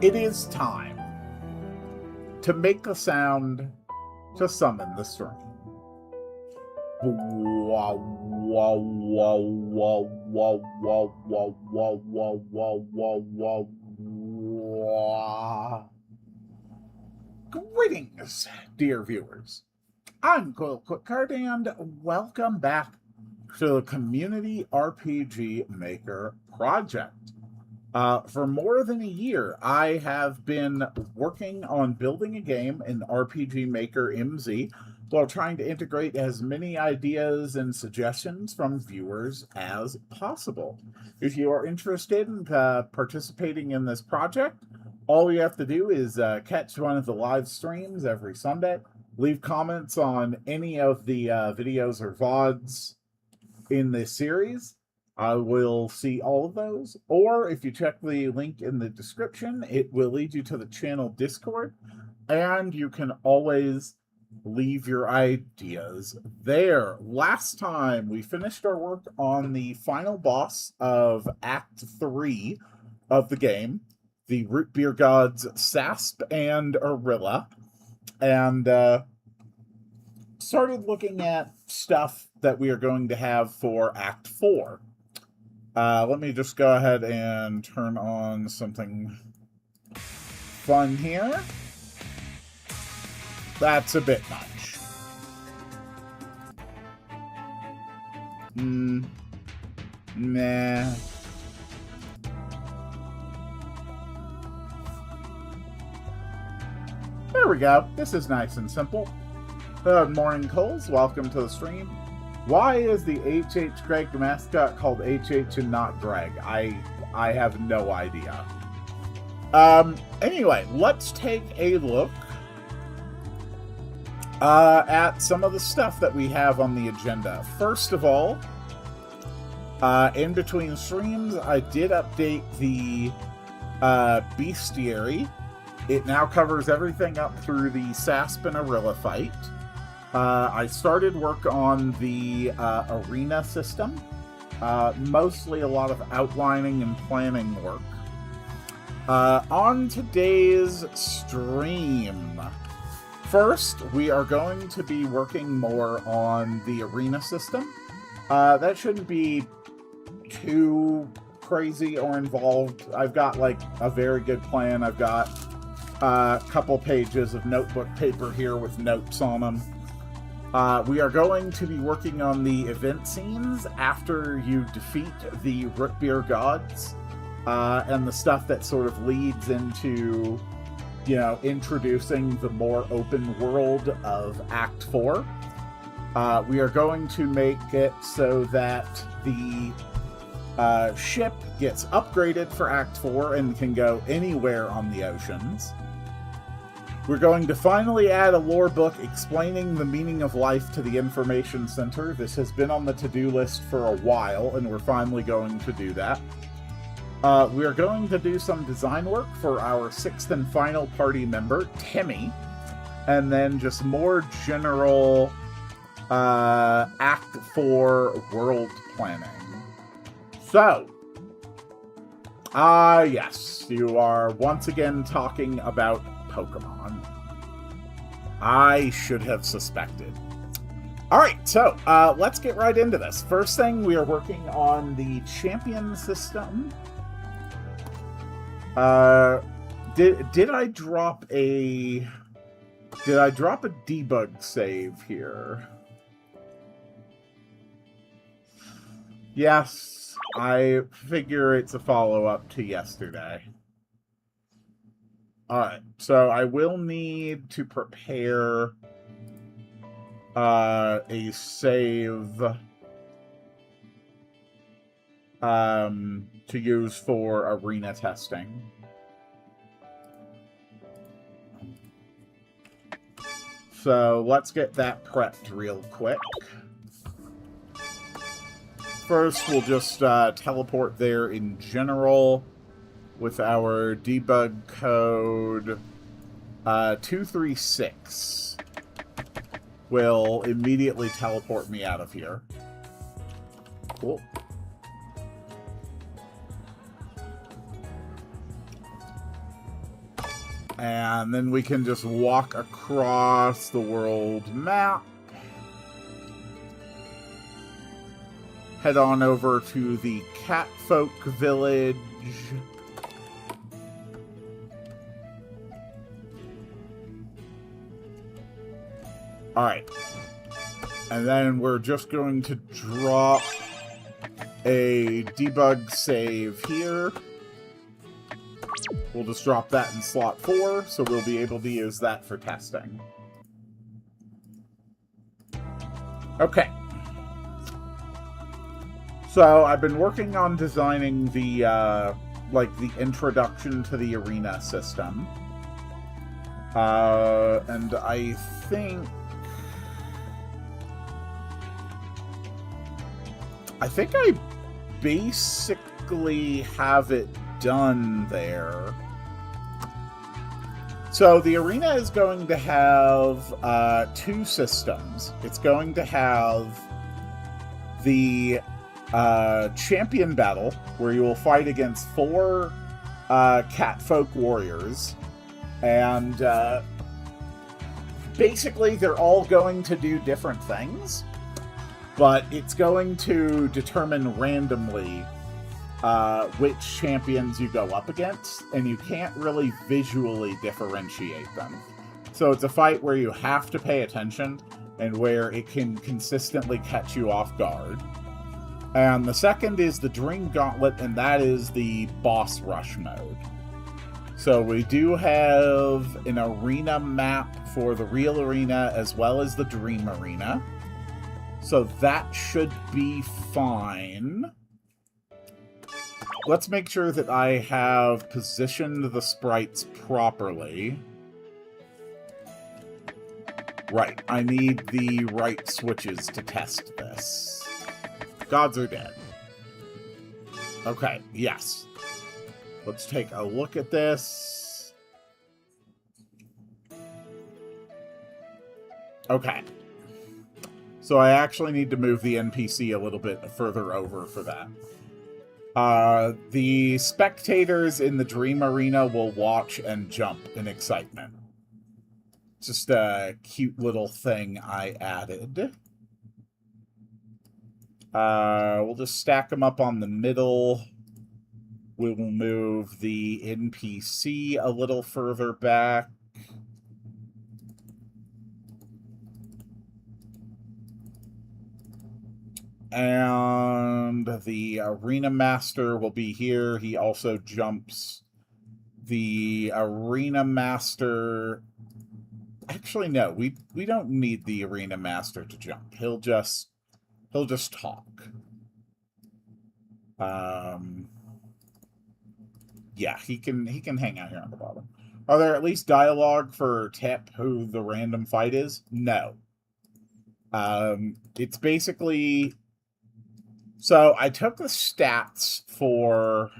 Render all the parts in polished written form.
It is time to make a sound to summon the stream. Wow, wow, wow, wow, wow, wow, wow, wow, wow, wow, wow, wow. Greetings, dear viewers. I'm Coil Quickcard, and welcome back to the Community RPG Maker Project. For more than a year, I have been working on building a game in RPG Maker MZ while trying to integrate as many ideas and suggestions from viewers as possible. If you are interested in participating in this project, all you have to do is catch one of the live streams every Sunday, leave comments on any of the videos or VODs in this series. I will see all of those, or if you check the link in the description, it will lead you to the channel Discord, and you can always leave your ideas there. Last time, we finished our work on the final boss of Act 3 of the game, the Root Beer Gods Sasp and Arilla, and started looking at stuff that we are going to have for Act 4. Let me just go ahead and turn on something fun here. That's a bit much. Nah. There we go. This is nice and simple. Good morning, Coles. Welcome to the stream. Why is the HH Greg mascot called HH and not Greg? I have no idea. Anyway, let's take a look at some of the stuff that we have on the agenda. First of all, in between streams, I did update the bestiary. It now covers everything up through the Sasp and Arilla fight. I started work on the arena system, mostly a lot of outlining and planning work. On today's stream, first, we are going to be working more on the arena system. That shouldn't be too crazy or involved. I've got like a very good plan. I've got a couple pages of notebook paper here with notes on them. We are going to be working on the event scenes after you defeat the Root Beer Gods, and the stuff that sort of leads into, you know, introducing the more open world of Act 4. We are going to make it so that the ship gets upgraded for Act 4 and can go anywhere on the oceans. We're going to finally add a lore book explaining the meaning of life to the information center. This has been on the to-do list for a while, and we're finally going to do that. We're going to do some design work for our 6th and final party member, Timmy, and then just more general Act 4 world planning. So, yes, you are once again talking about Pokemon. I should have suspected. Alright, so let's get right into this. First thing, we are working on the champion system. Did I drop a debug save here? Yes, I figure it's a follow-up to yesterday. Alright, so I will need to prepare a save to use for arena testing. So let's get that prepped real quick. First, we'll just teleport there in general. With our debug code 236 will immediately teleport me out of here. Cool. And then we can just walk across the world map. Head on over to the Catfolk Village. Alright. And then we're just going to drop a debug save here. We'll just drop that in slot 4, so we'll be able to use that for testing. Okay. So I've been working on designing the, the introduction to the arena system. And I think I basically have it done there. So the arena is going to have 2 systems. It's going to have the champion battle, where you will fight against 4 Catfolk warriors. And basically they're all going to do different things. But it's going to determine randomly which champions you go up against, and you can't really visually differentiate them. So it's a fight where you have to pay attention, and where it can consistently catch you off guard. And the second is the Dream Gauntlet, and that is the boss rush mode. So we do have an arena map for the real arena as well as the Dream Arena. So that should be fine. Let's make sure that I have positioned the sprites properly. Right, I need the right switches to test this. Gods are dead. Okay, yes. Let's take a look at this. Okay. So I actually need to move the NPC a little bit further over for that. The spectators in the Dream Arena will watch and jump in excitement. Just a cute little thing I added. We'll just stack them up on the middle. We will move the NPC a little further back. And the Arena Master will be here. He also jumps. The Arena Master... Actually, no. We don't need the Arena Master to jump. He'll just talk. Yeah, he can hang out here on the bottom. Are there at least dialogue for Tip, who the random fight is? No. It's basically... So I took the stats for...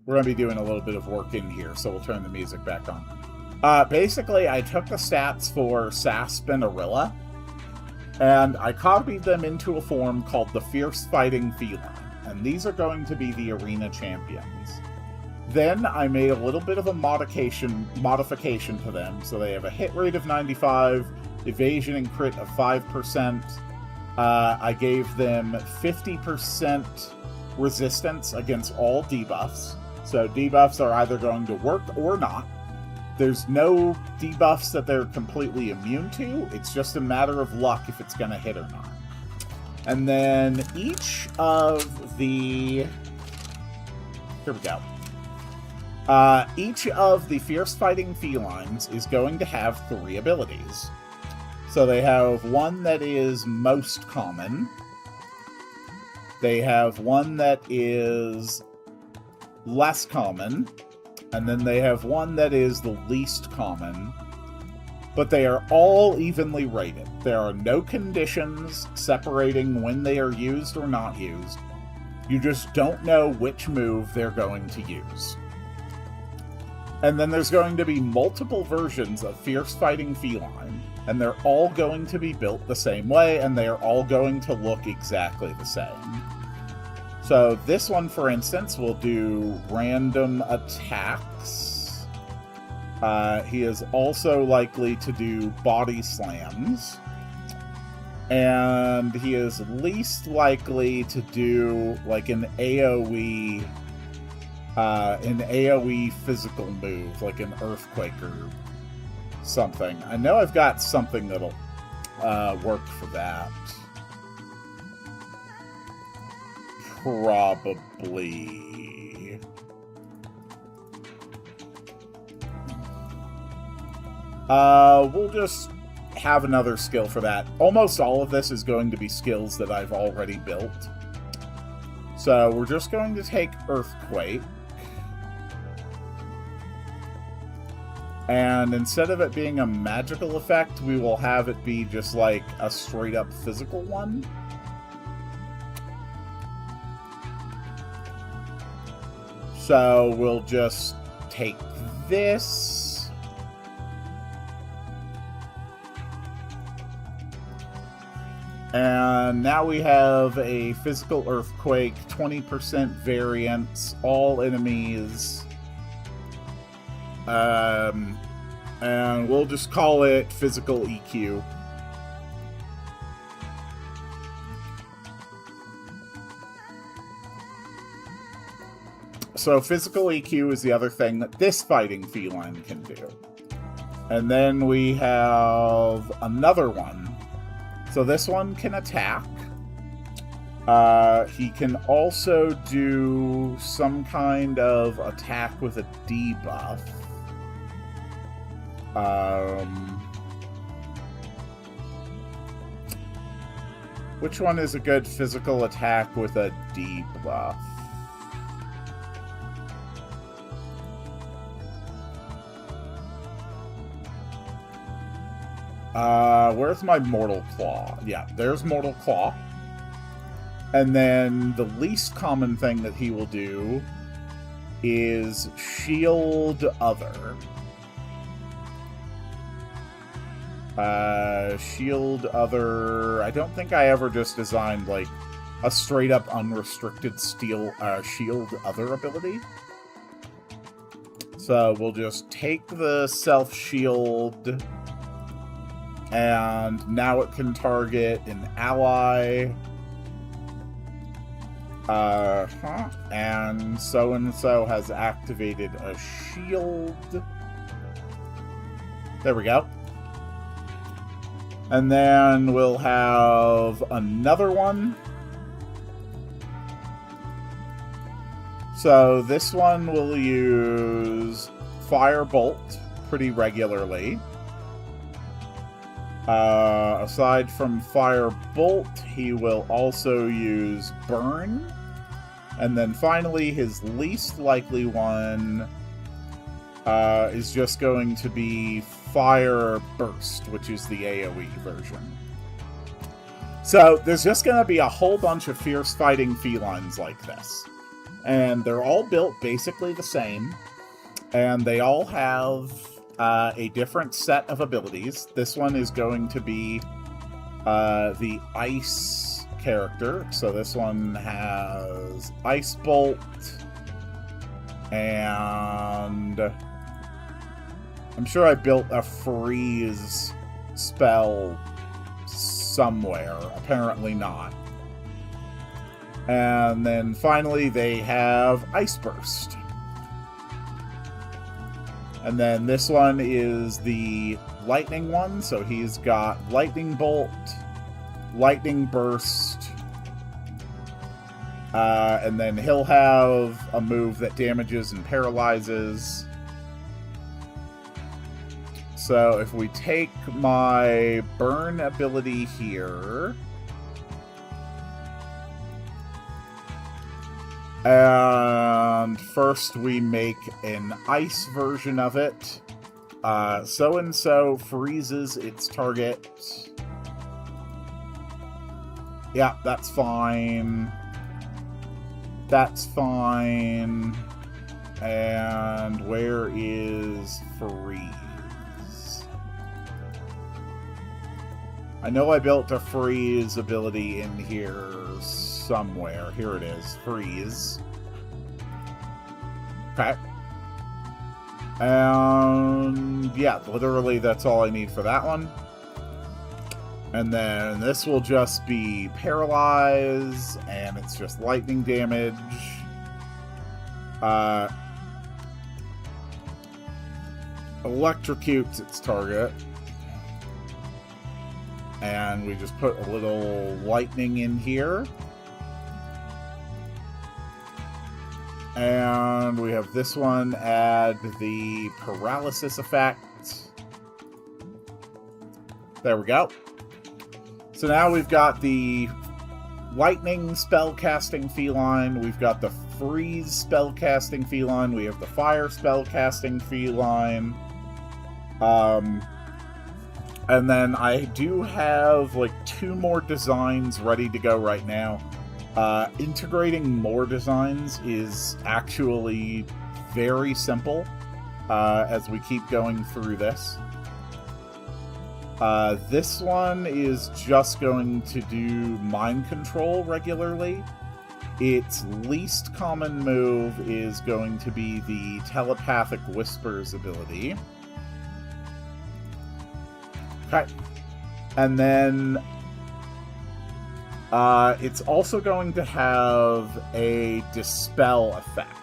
We're going to be doing a little bit of work in here, so we'll turn the music back on. Basically, I took the stats for Sasp and Arilla, and I copied them into a form called the Fierce Fighting Feline, and these are going to be the arena champions. Then I made a little bit of a modification to them, so they have a hit rate of 95, evasion and crit of 5%. I gave them 50% resistance against all debuffs. So debuffs are either going to work or not. There's no debuffs that they're completely immune to. It's just a matter of luck if it's going to hit or not. And then each of the... Here we go. Each of the Fierce Fighting Felines is going to have 3 abilities. So they have one that is most common. They have one that is less common. And then they have one that is the least common. But they are all evenly rated. There are no conditions separating when they are used or not used. You just don't know which move they're going to use. And then there's going to be multiple versions of Fierce Fighting Feline, and they're all going to be built the same way, and they are all going to look exactly the same. So this one, for instance, will do random attacks. He is also likely to do body slams. And he is least likely to do like an AoE physical move, like an earthquake or something. I know I've got something that'll work for that. Probably. We'll just have another skill for that. Almost all of this is going to be skills that I've already built. So we're just going to take Earthquake. And instead of it being a magical effect, we will have it be just like a straight up physical one. So we'll just take this. And now we have a physical earthquake, 20% variance, all enemies. And we'll just call it physical EQ. So physical EQ is the other thing that this fighting feline can do. And then we have another one. So this one can attack. He can also do some kind of attack with a debuff. Which one is a good physical attack with a debuff? Where's my Mortal Claw? Yeah, there's Mortal Claw. And then the least common thing that he will do is Shield Other. Shield Other... I don't think I ever just designed, like, a straight-up unrestricted Shield Other ability. So we'll just take the Self-Shield... And now it can target an ally. And so has activated a shield. There we go. And then we'll have another one. So this one will use Firebolt pretty regularly. Aside from Firebolt, he will also use Burn. And then finally, his least likely one is just going to be Fire Burst, which is the AoE version. So there's just going to be a whole bunch of fierce fighting felines like this. And they're all built basically the same. And they all have... a different set of abilities. This one is going to be the Ice character. So this one has Ice Bolt. And I'm sure I built a freeze spell somewhere. Apparently not. And then finally they have Ice Burst. And then this one is the lightning one, so he's got Lightning Bolt, Lightning Burst, and then he'll have a move that damages and paralyzes. So if we take my Burn ability here... And first we make an ice version of it. So-and-so freezes its target. Yeah, that's fine. That's fine. And where is freeze? I know I built a freeze ability in here somewhere. Here it is. Freeze. Okay. And yeah, literally that's all I need for that one. And then this will just be paralyze, and it's just lightning damage. Electrocutes its target. And we just put a little lightning in here. And we have this one add the paralysis effect. There we go. So now we've got the lightning spellcasting feline, we've got the freeze spellcasting feline, we have the fire spellcasting feline. And then I do have like 2 more designs ready to go right now. Integrating more designs is actually very simple as we keep going through this. This one is just going to do mind control regularly. Its least common move is going to be the telepathic whispers ability. Okay. And then it's also going to have a dispel effect.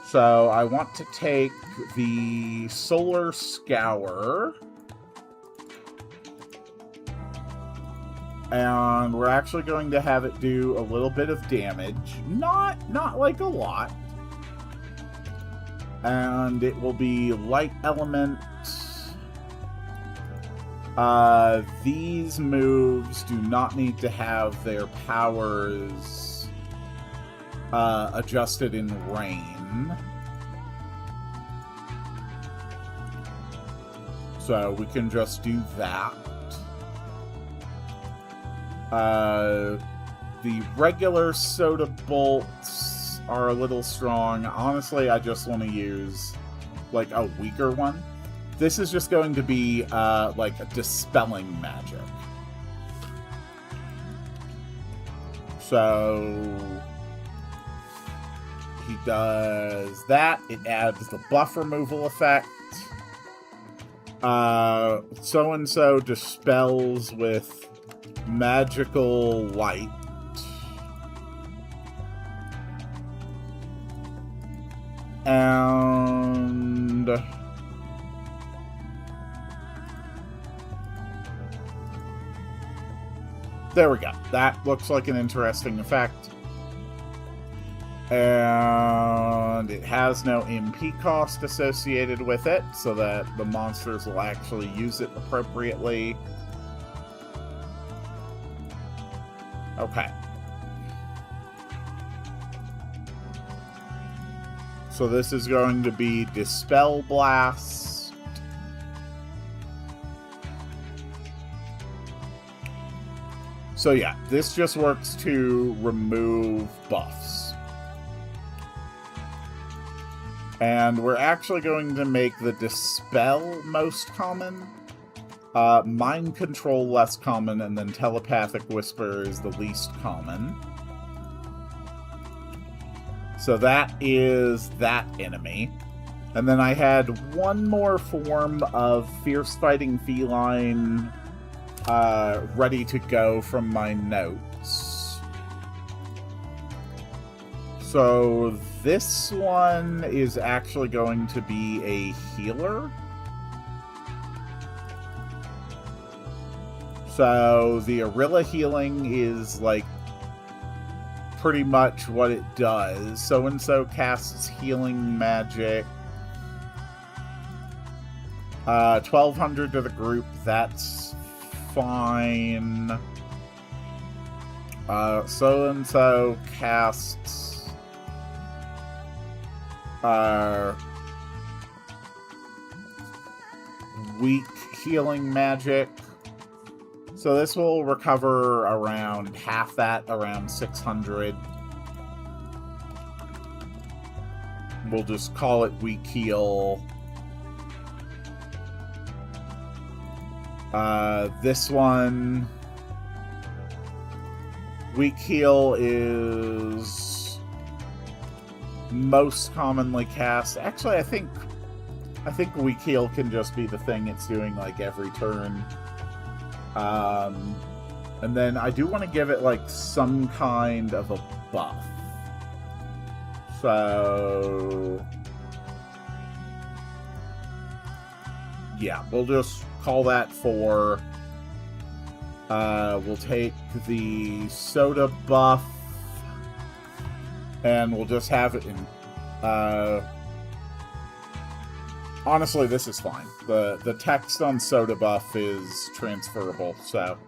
So I want to take the Solar Scour, and we're actually going to have it do a little bit of damage. Not like a lot. And it will be light element. These moves do not need to have their powers adjusted in rain. So we can just do that. The regular soda bolts are a little strong. Honestly, I just want to use like a weaker one. This is just going to be like a dispelling magic. So he does that. It adds the buff removal effect. So-and-so dispels with magical light. And there we go. That looks like an interesting effect. And it has no MP cost associated with it, so that the monsters will actually use it appropriately. Okay. So this is going to be Dispel Blast. So yeah, this just works to remove buffs. And we're actually going to make the Dispel most common, Mind Control less common, and then Telepathic Whisper is the least common. So that is that enemy. And then I had one more form of Fierce Fighting Feline ready to go from my notes. So this one is actually going to be a healer. So the Arilla healing is like pretty much what it does. So-and-so casts healing magic. 1,200 to the group, that's fine. So-and-so casts weak healing magic. So this will recover around half that, around 600. We'll just call it weak heal. This one, weak heal is most commonly cast. Actually, I think Weak Heal can just be the thing it's doing like every turn. And then I do want to give it like some kind of a buff. So yeah, we'll just call that 4. We'll take the soda buff, and we'll just have it in... honestly, this is fine. The text on soda buff is transferable, so...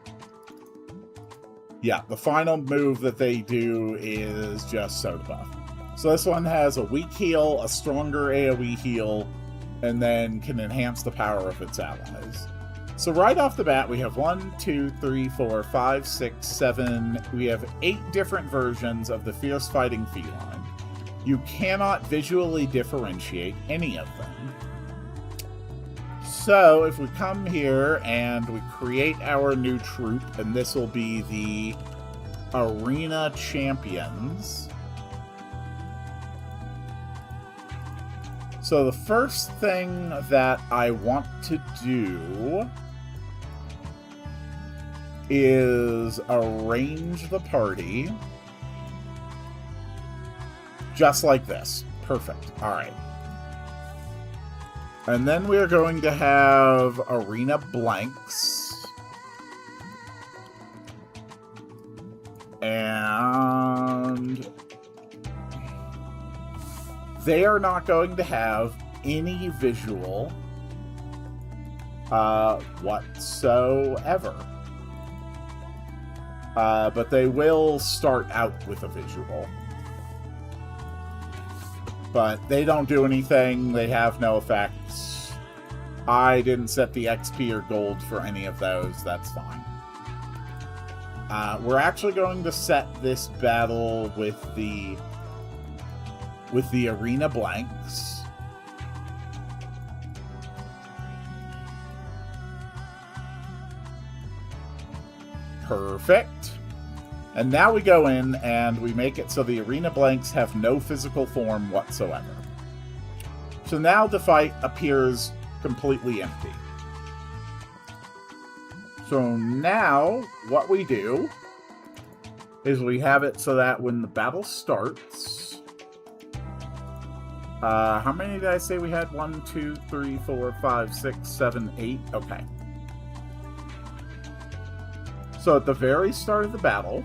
yeah, the final move that they do is just soda buff. So this one has a weak heal, a stronger AoE heal, and then can enhance the power of its allies. So right off the bat, we have 1, 2, 3, 4, 5, 6, 7. We have 8 different versions of the Fierce Fighting Feline. You cannot visually differentiate any of them. So if we come here and we create our new troop, and this will be the Arena Champions. So the first thing that I want to do is arrange the party just like this. Perfect. All right. And then we're going to have arena blanks. And they are not going to have any visual whatsoever. But they will start out with a visual. But they don't do anything. They have no effects. I didn't set the XP or gold for any of those. That's fine. We're actually going to set this battle with the arena blanks. Perfect. And now we go in and we make it so the arena blanks have no physical form whatsoever. So now the fight appears completely empty. So now what we do is we have it so that when the battle starts... how many did I say we had? 1, 2, 3, 4, 5, 6, 7, 8. Okay. So at the very start of the battle,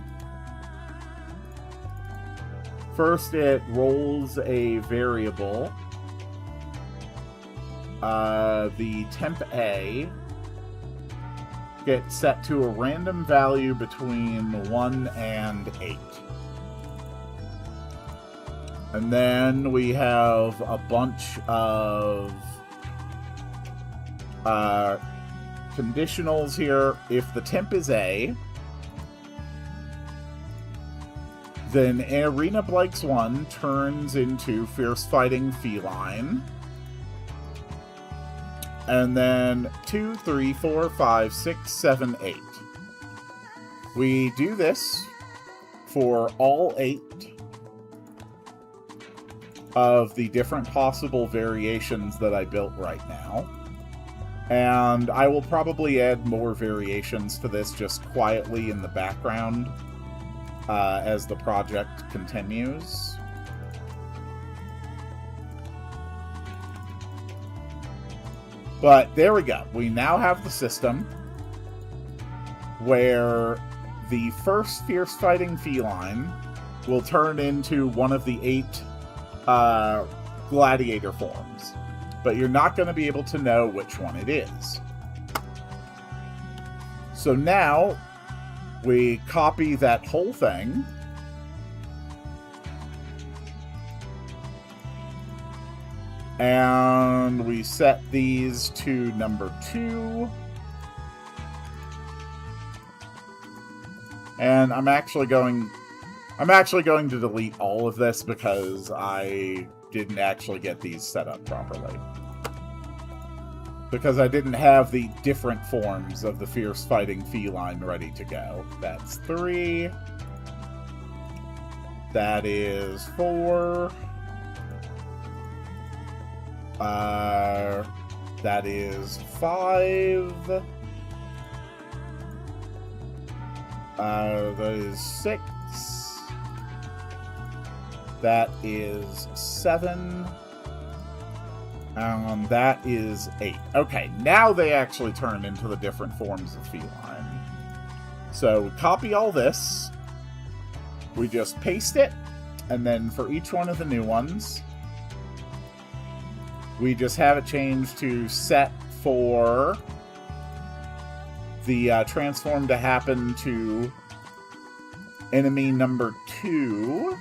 first it rolls a variable. The temp A gets set to a random value between 1 and 8. And then we have a bunch of conditionals here. If the temp is A, then Arena Blanks 1 turns into Fierce Fighting Feline. And then 2, 3, 4, 5, 6, 7, 8. We do this for all 8 of the different possible variations that I built right now. And I will probably add more variations to this just quietly in the background as the project continues. But there we go. We now have the system where the first Fierce Fighting Feline will turn into one of the 8 gladiator forms. But you're not going to be able to know which one it is. So now we copy that whole thing. And we set these to number 2. And I'm actually going to delete all of this because I didn't actually get these set up properly. Because I didn't have the different forms of the Fierce Fighting Feline ready to go. That's 3. That is 4. That is 5. That is 6. That is 7. That is 8. Okay, now they actually turn into the different forms of feline. So we copy all this. We just paste it. And then for each one of the new ones, we just have it changed to set for the transform to happen to enemy number 2.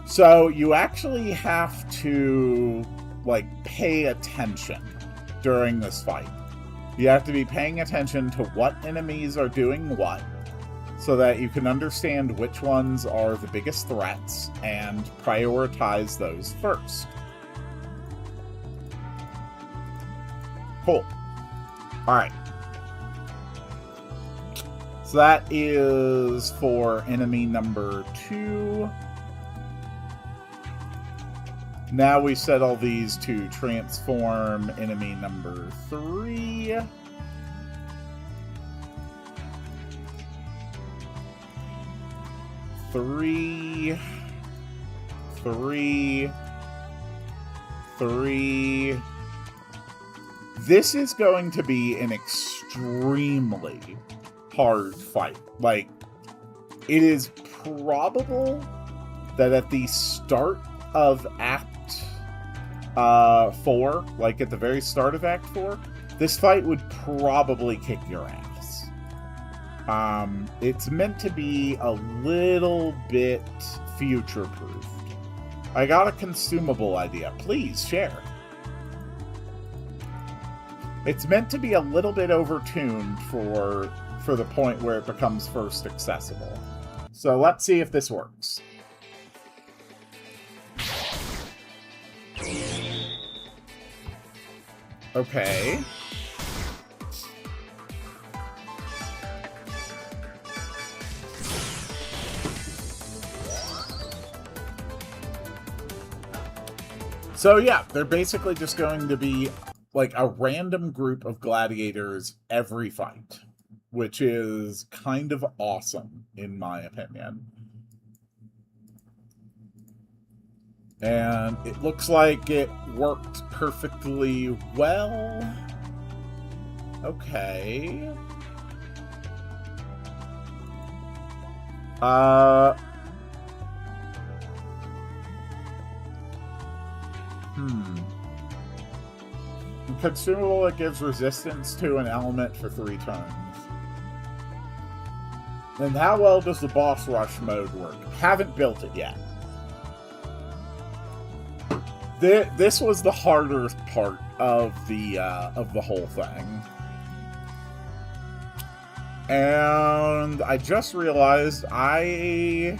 So you actually have to, like, pay attention during this fight. You have to be paying attention to what enemies are doing what, so that you can understand which ones are the biggest threats and prioritize those first. Cool. Alright. So that is for enemy number 2. Now we set all these to transform enemy number 3. Three. This is going to be an extremely hard fight. Like, it is probable that at the start of Act 4, like at the very start of Act 4, this fight would probably kick your ass. It's meant to be a little bit future-proofed. I got a consumable idea. Please share. It's meant to be a little bit overtuned for the point where it becomes first accessible. So let's see if this works. Okay. So yeah, they're basically just going to be like a random group of gladiators every fight, which is kind of awesome, in my opinion. And it looks like it worked perfectly well. Okay. Consumable that gives resistance to an element for 3 turns. And how well does the boss rush mode work? Haven't built it yet. This was the harder part of the whole thing. And I just realized I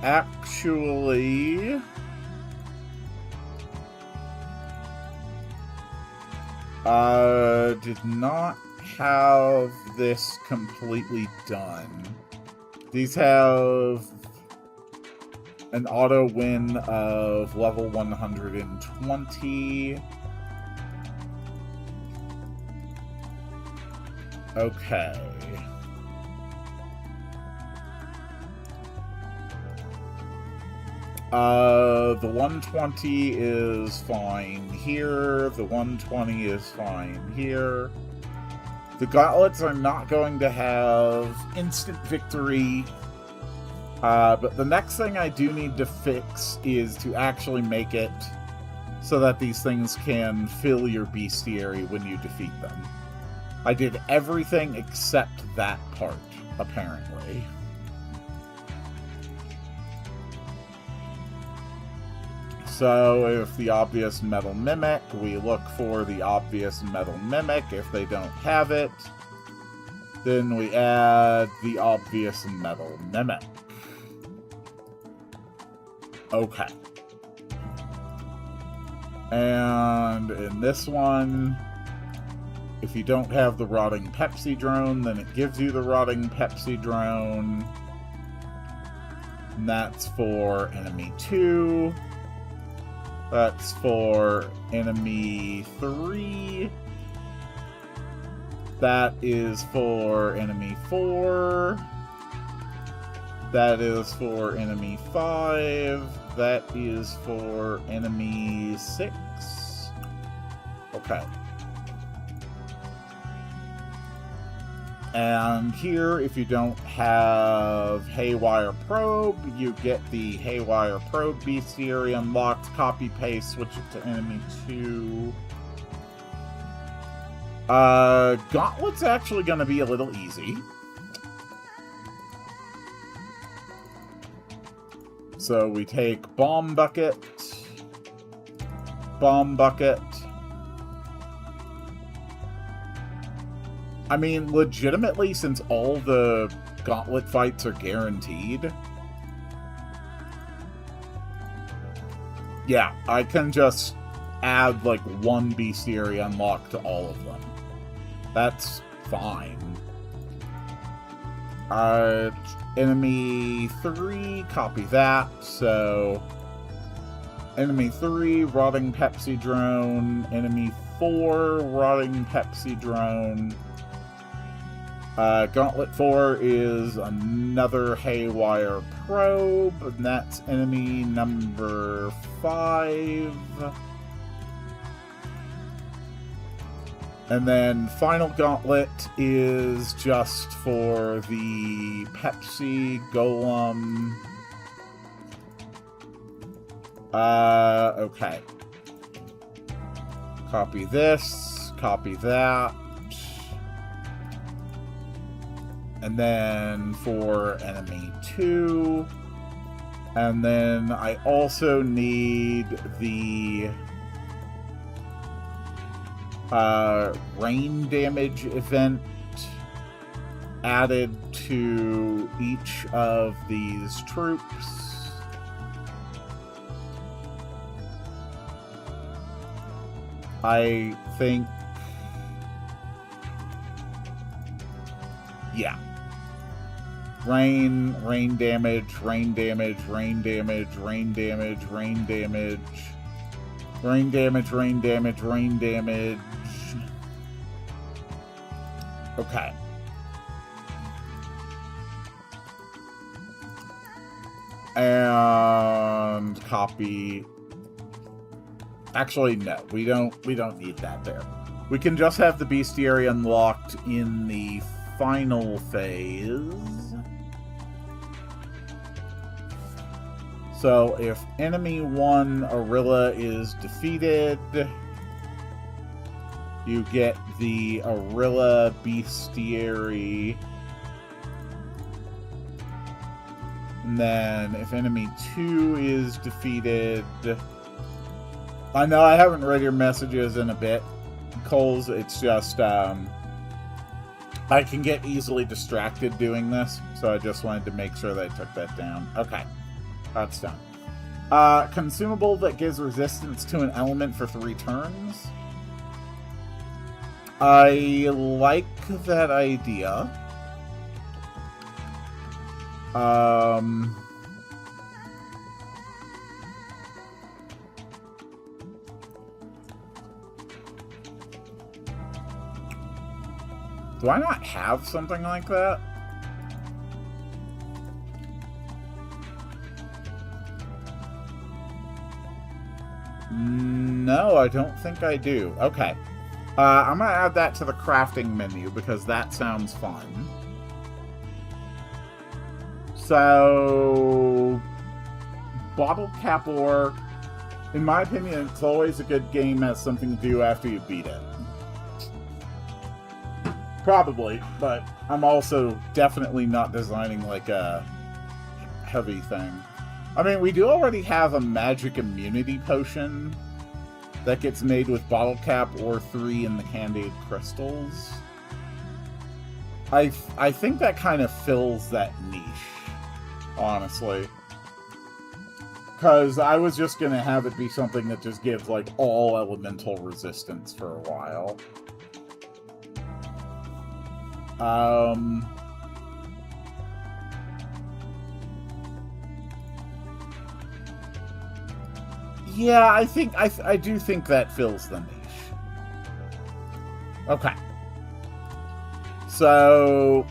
actually did not have this completely done. These have an auto win of level 120. Okay. The 120 is fine here. The 120 is fine here. The gauntlets are not going to have instant victory. But the next thing I do need to fix is to actually make it so that these things can fill your bestiary when you defeat them. I did everything except that part, apparently. So if the obvious metal mimic, we look for the obvious metal mimic. If they don't have it, then we add the obvious metal mimic. Okay. And in this one, If you don't have the Rotting Pepsi Drone, then it gives you the Rotting Pepsi Drone. And that's for enemy 2. That's for enemy 3. That is for enemy 4. That is for enemy 5. That is for enemy 6. Okay. And here, if you don't have Haywire Probe, you get the Haywire Probe bestiary unlocked. Copy, paste, switch it to enemy 2. Gauntlet's actually going to be a little easy. So we take Bomb Bucket, Bomb Bucket. I mean, legitimately, since all the Gauntlet fights are guaranteed, yeah, I can just add, like, one bestiary unlock to all of them. That's fine. Enemy 3, copy that, so... Enemy 3, Rotting Pepsi Drone. Enemy 4, Rotting Pepsi Drone. Gauntlet 4 is another Haywire Probe, and that's enemy number 5. And then final Gauntlet is just for the Pepsi Golem. Okay. Copy this, copy that. And then for enemy 2. And then I also need the rain damage event added to each of these troops. I think... yeah. Rain damage, rain damage, rain damage, rain damage, rain damage, rain damage, rain damage, rain damage. Okay. And copy. Actually, no, we don't need that there. We can just have the bestiary unlocked in the final phase. So if enemy 1 Arilla is defeated, you get the Arilla bestiary. And then if enemy 2 is defeated... I know I haven't read your messages in a bit, Coles. It's just, I can get easily distracted doing this, so I just wanted to make sure that I took that down. Okay. That's done. Consumable that gives resistance to an element for 3 turns. I like that idea. Do I not have something like that? No, I don't think I do. Okay. I'm going to add that to the crafting menu because that sounds fun. So, bottle cap ore, in my opinion, it's always a good game as something to do after you beat it. Probably, but I'm also definitely not designing like a heavy thing. I mean, we do already have a magic immunity potion that gets made with bottle cap ore 3 and the candied crystals. I think that kind of fills that niche, honestly. Because I was just going to have it be something that just gives, like, all elemental resistance for a while. Yeah, I do think that fills the niche. Okay. So,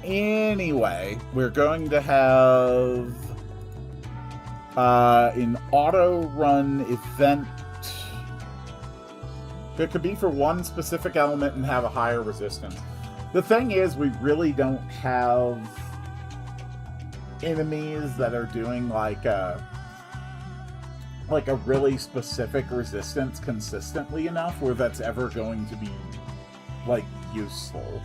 anyway, we're going to have an auto-run event. It could be for one specific element and have a higher resistance. The thing is, we really don't have enemies that are doing like a really specific resistance consistently enough where that's ever going to be, like, useful.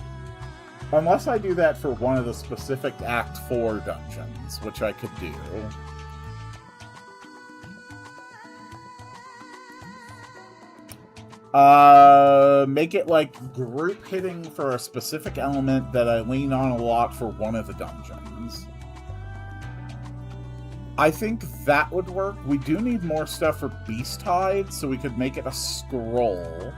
Unless I do that for one of the specific Act 4 dungeons, which I could do. Make it, like, group hitting for a specific element that I lean on a lot for one of the dungeons. I think that would work. We do need more stuff for Beast Hide, so we could make it a scroll.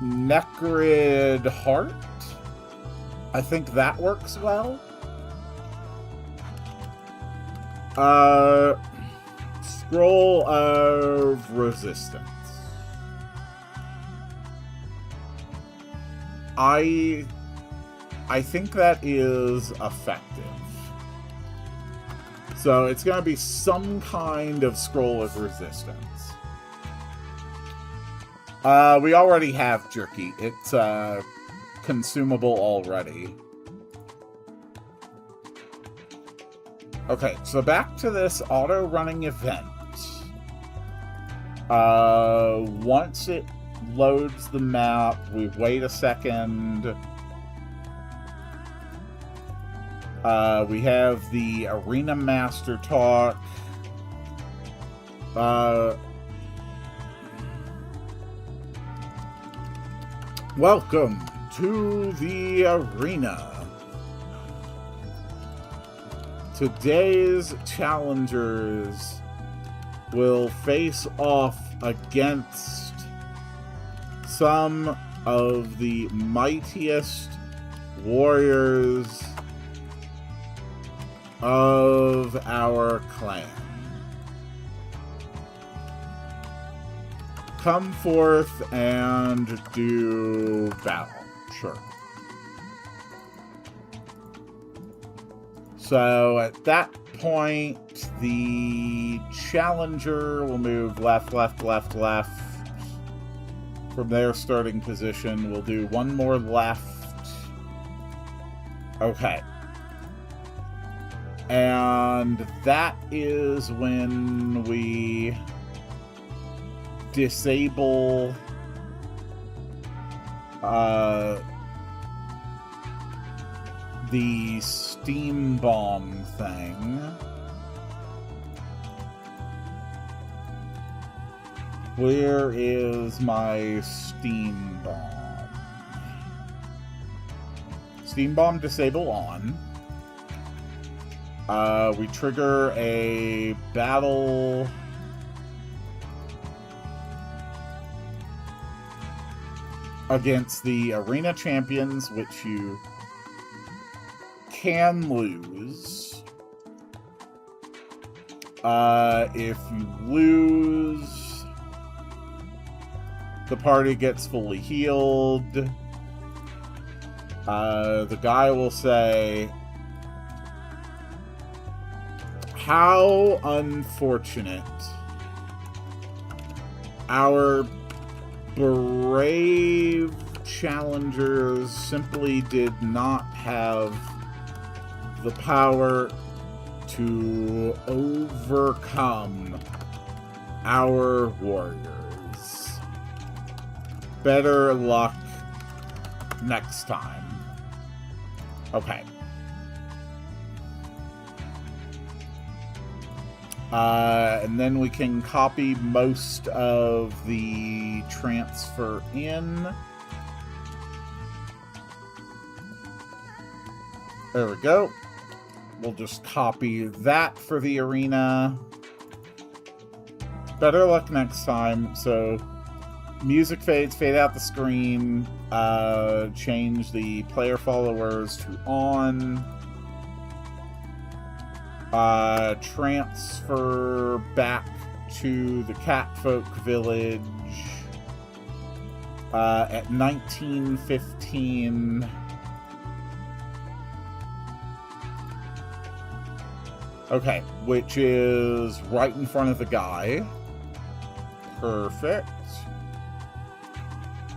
Necrid Heart. I think that works well. Scroll of Resistance. I think that is effective. So it's going to be some kind of Scroll of Resistance. We already have Jerky. It's consumable already. Okay, so back to this auto-running event. Once it loads the map, we wait a second. We have the Arena Master talk. Welcome to the arena. Today's challengers will face off against some of the mightiest warriors of our clan. Come forth and do battle. Sure. So at that point, the challenger will move left, left, left, left. From their starting position, we'll do one more left. Okay. And that is when we disable the steam bomb thing. Where is my steam bomb? Steam bomb disable on. We trigger a battle against the arena champions, which you can lose. If you lose, the party gets fully healed. The guy will say, "How unfortunate. Our brave challengers simply did not have the power to overcome our warriors. Better luck next time." Okay. And then we can copy most of the transfer in. There we go. we'll just copy that for the arena. Better luck next time. So, music fades, fade out the screen, change the player followers to on, transfer back to the Catfolk village at 1915. Okay, which is right in front of the guy. Perfect.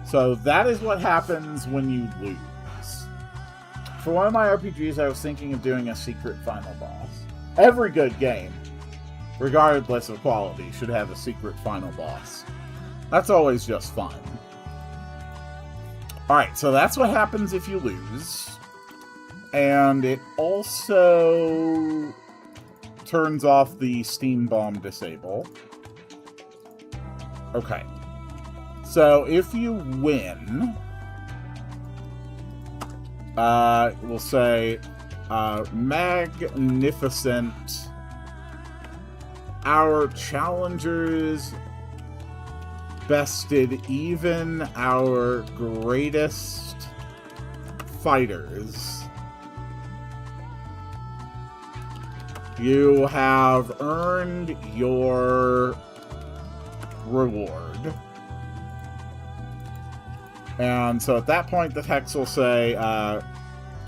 So that is what happens when you lose. For one of my RPGs, I was thinking of doing a secret final boss. Every good game, regardless of quality, should have a secret final boss. That's always just fun. Alright, so that's what happens if you lose. And it also turns off the Steam Bomb Disable. Okay. So if you win, we'll say, magnificent. Our challengers bested even our greatest fighters. You have earned your reward. And so at that point, the text will say,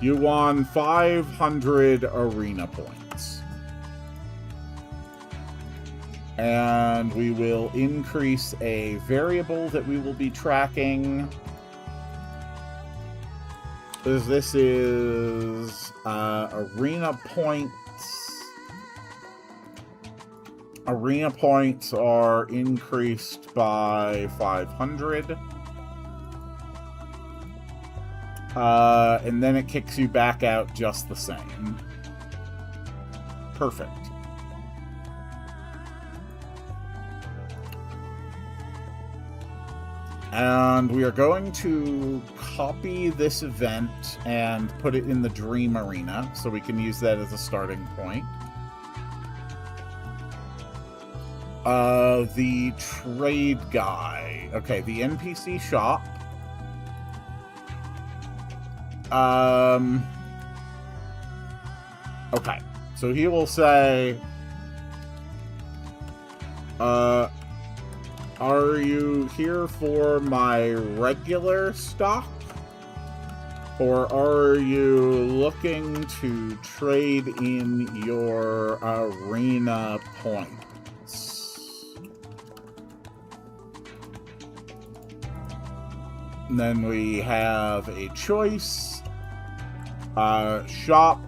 you won 500 arena points. And we will increase a variable that we will be tracking. This is arena points. Arena points are increased by 500. And then it kicks you back out just the same. Perfect. And we are going to copy this event and put it in the Dream Arena, so we can use that as a starting point. The trade guy. Okay, the NPC shop. Okay, so he will say, are you here for my regular stock? Or are you looking to trade in your arena points? And then we have a choice. Shop.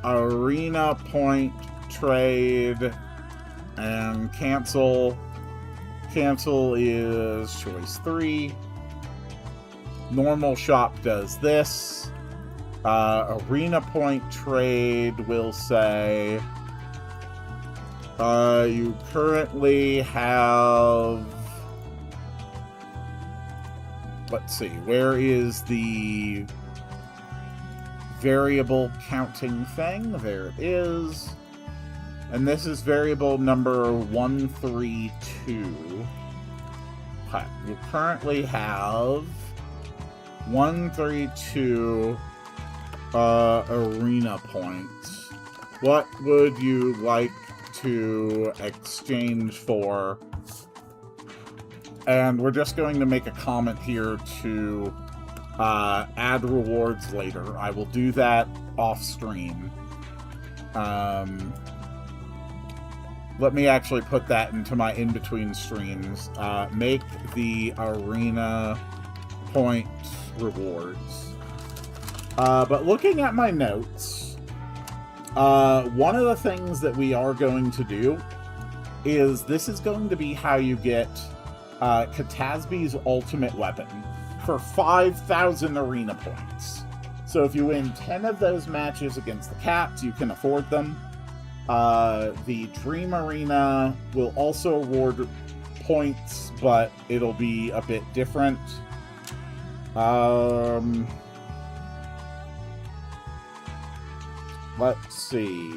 Arena point trade. And cancel. Cancel is choice 3. Normal shop does this. Arena point trade will say, you currently have, let's see, where is the variable counting thing? There it is. And this is variable number 132. Okay, you currently have 132 arena points. What would you like to exchange for? And we're just going to make a comment here to add rewards later. I will do that off stream. Let me actually put that into my in-between streams. Make the arena point rewards. But looking at my notes, one of the things that we are going to do is this is going to be how you get Katasby's ultimate weapon for 5,000 arena points. So if you win 10 of those matches against the Cats, you can afford them. The Dream Arena will also award points, but it'll be a bit different. Let's see.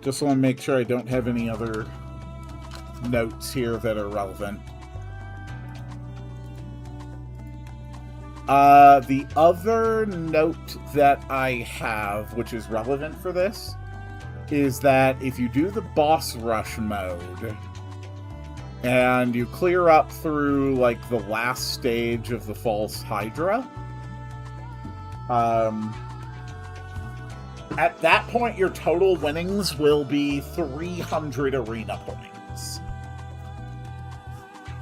Just want to make sure I don't have any other notes here that are relevant. The other note that I have, which is relevant for this, is that if you do the boss rush mode, and you clear up through, like, the last stage of the False Hydra, at that point, your total winnings will be 300 arena points.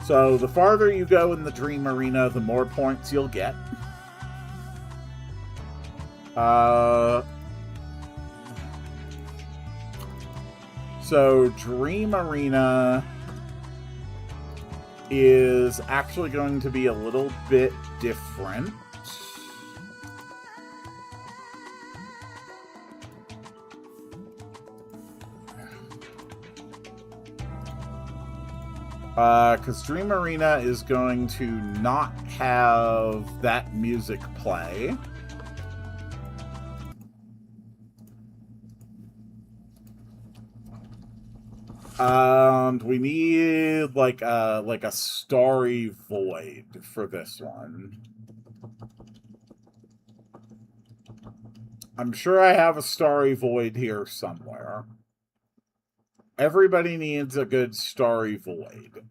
So the farther you go in the Dream Arena, the more points you'll get. So Dream Arena is actually going to be a little bit different. Because Dream Arena is going to not have that music play. And we need like a starry void for this one. I'm sure I have a starry void here somewhere. Everybody needs a good starry void.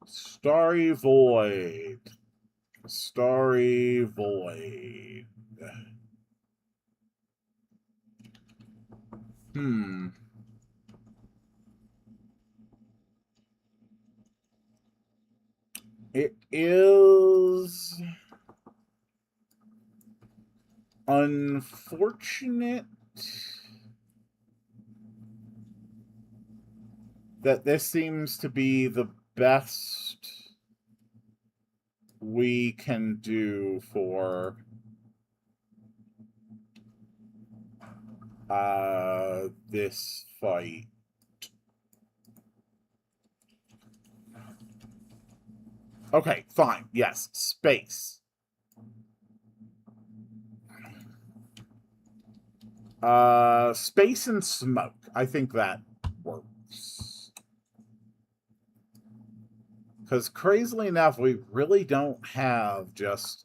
Starry void. Starry void. It is unfortunate that this seems to be the best we can do for this fight. Okay, fine. Yes, space. Space and smoke. I think that works. Because crazily enough, we really don't have just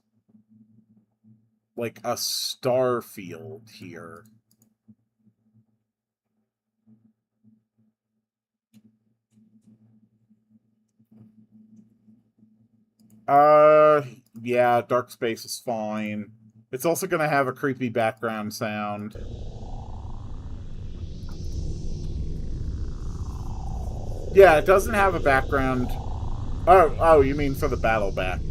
like a star field here. Yeah, dark space is fine. It's also going to have a creepy background sound. Yeah, it doesn't have a background. Oh, you mean for the battle back?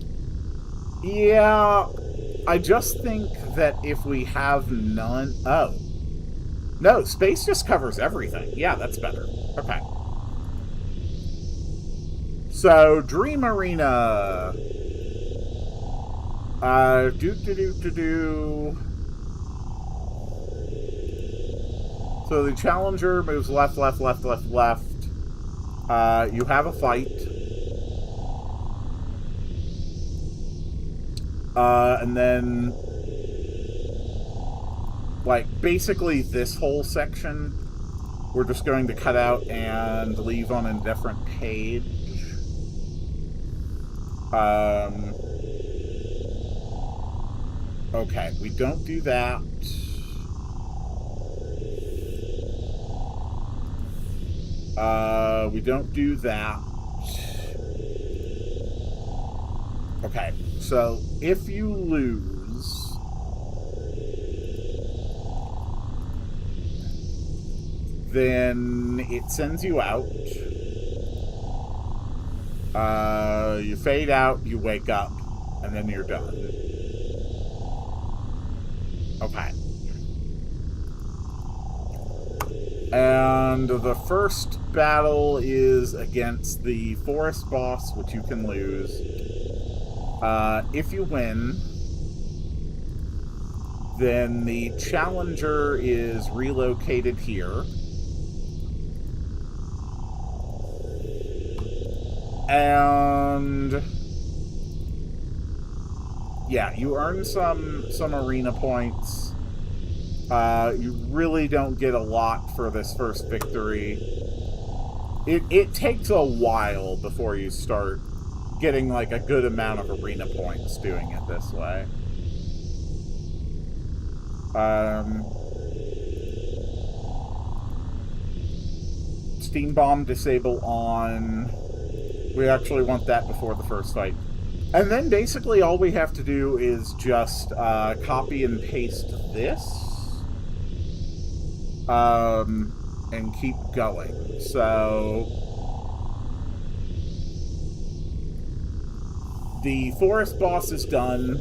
Yeah, I just think that if we have none... Oh. No, space just covers everything. Yeah, that's better. Okay. So, Dream Arena. So the challenger moves left, left, left, left, left. You have a fight. And then, like, basically this whole section, we're just going to cut out and leave on a different page. Okay, we don't do that. We don't do that. Okay, so if you lose, then it sends you out. You fade out, you wake up, and then you're done. Okay. And the first battle is against the forest boss, which you can lose. If you win, then the challenger is relocated here. And yeah, you earn some arena points. You really don't get a lot for this first victory. It takes a while before you start getting like a good amount of arena points doing it this way. Steam Bomb disable on. We actually want that before the first fight. And then basically all we have to do is just copy and paste this. And keep going. So the forest boss is done.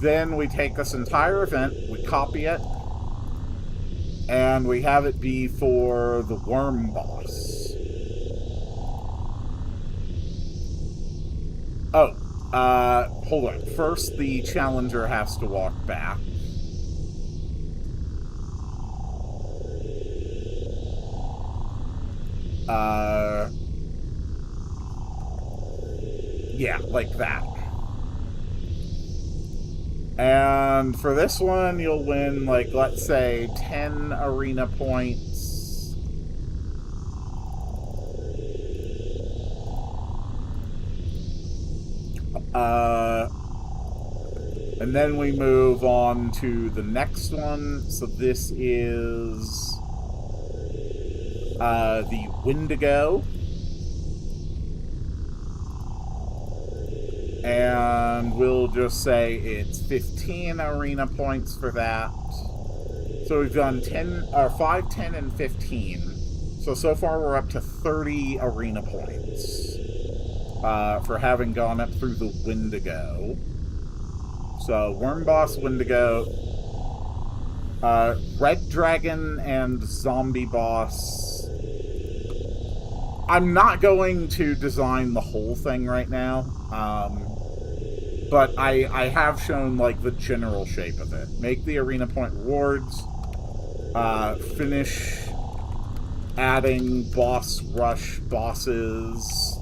Then we take this entire event, we copy it, and we have it be for the worm boss. Oh, hold on. First, the challenger has to walk back. Yeah, like that. And for this one, you'll win, like, let's say, 10 arena points. And then we move on to the next one. So this is the Wendigo. And we'll just say it's 15 arena points for that. So we've done 5, 10, and 15. So far we're up to 30 arena points for having gone up through the Wendigo. So Worm Boss, Wendigo, Red Dragon, and Zombie Boss. I'm not going to design the whole thing right now. But I have shown, like, the general shape of it. Make the arena point rewards. Finish adding boss rush bosses.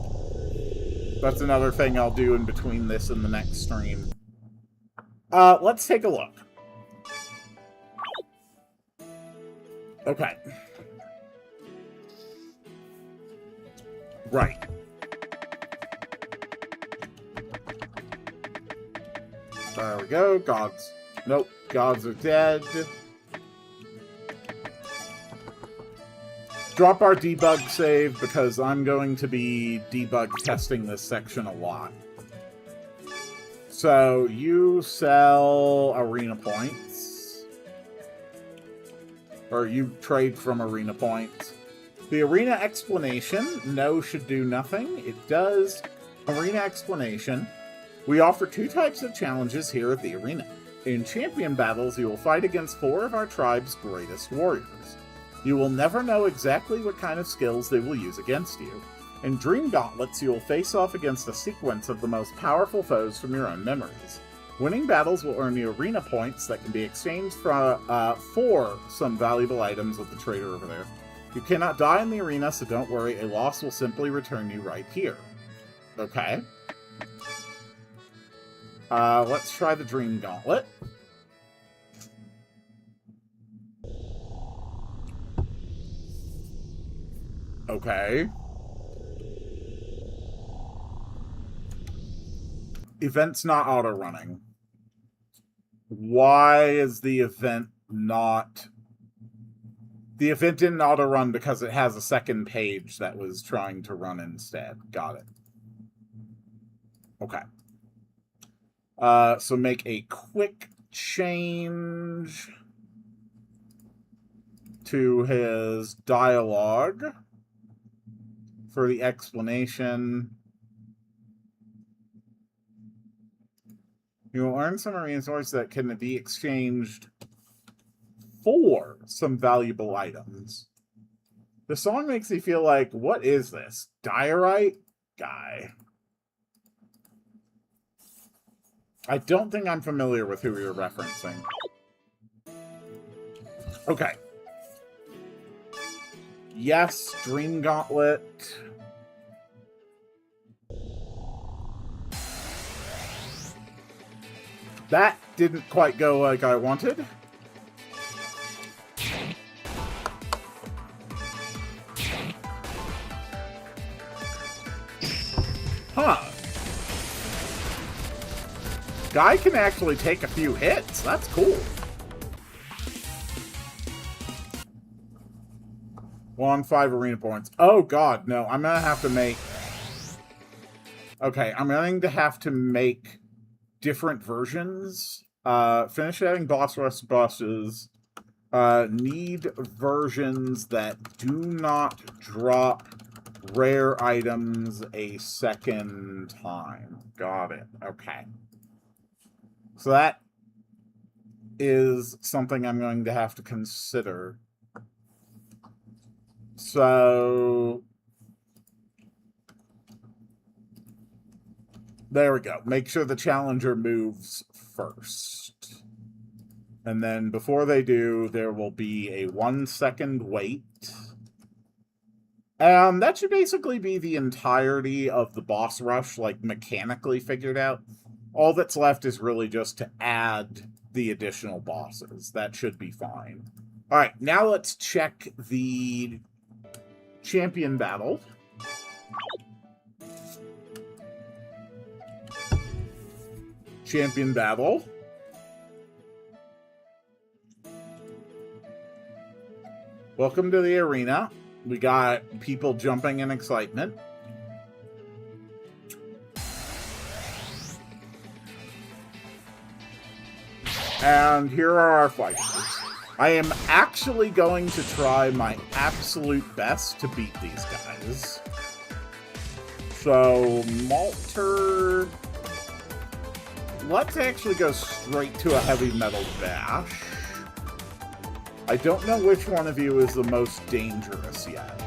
That's another thing I'll do in between this and the next stream. Let's take a look. Okay. Right. There we go. Gods. Nope. Gods are dead. Drop our debug save because I'm going to be debug testing this section a lot. So you sell arena points. Or you trade from arena points. The arena explanation, no should do nothing. It does. Arena explanation. We offer 2 types of challenges here at the arena. In champion battles, you will fight against 4 of our tribe's greatest warriors. You will never know exactly what kind of skills they will use against you. In Dream Gauntlets, you will face off against a sequence of the most powerful foes from your own memories. Winning battles will earn you arena points that can be exchanged for some valuable items with the trader over there. You cannot die in the arena, so don't worry, a loss will simply return you right here. Okay. Let's try the Dream Gauntlet. Okay. Event's not auto-running. Why is the event not... The event didn't auto-run because it has a second page that was trying to run instead. Got it. Okay. So make a quick change to his dialogue for the explanation. You will earn some marine resources that can be exchanged for some valuable items. The song makes me feel like, what is this? Diorite guy. I don't think I'm familiar with who you're referencing. Okay. Yes, Dream Gauntlet. That didn't quite go like I wanted. Huh. Guy can actually take a few hits. That's cool. 1-5 arena points. Oh, God, no. I'm going to have to make... Okay, I'm going to have to make different versions. Finish adding boss rush bosses. Need versions that do not drop rare items a second time. Got it. Okay. So that is something I'm going to have to consider. So there we go. Make sure the challenger moves first. And then before they do, there will be a 1-second wait. That should basically be the entirety of the boss rush, like, mechanically figured out. All that's left is really just to add the additional bosses. That should be fine. All right, now let's check the champion battle. Champion battle. Welcome to the arena. We got people jumping in excitement. And here are our fighters. I am actually going to try my absolute best to beat these guys. So, Malter... Let's actually go straight to a heavy metal bash. I don't know which one of you is the most dangerous yet.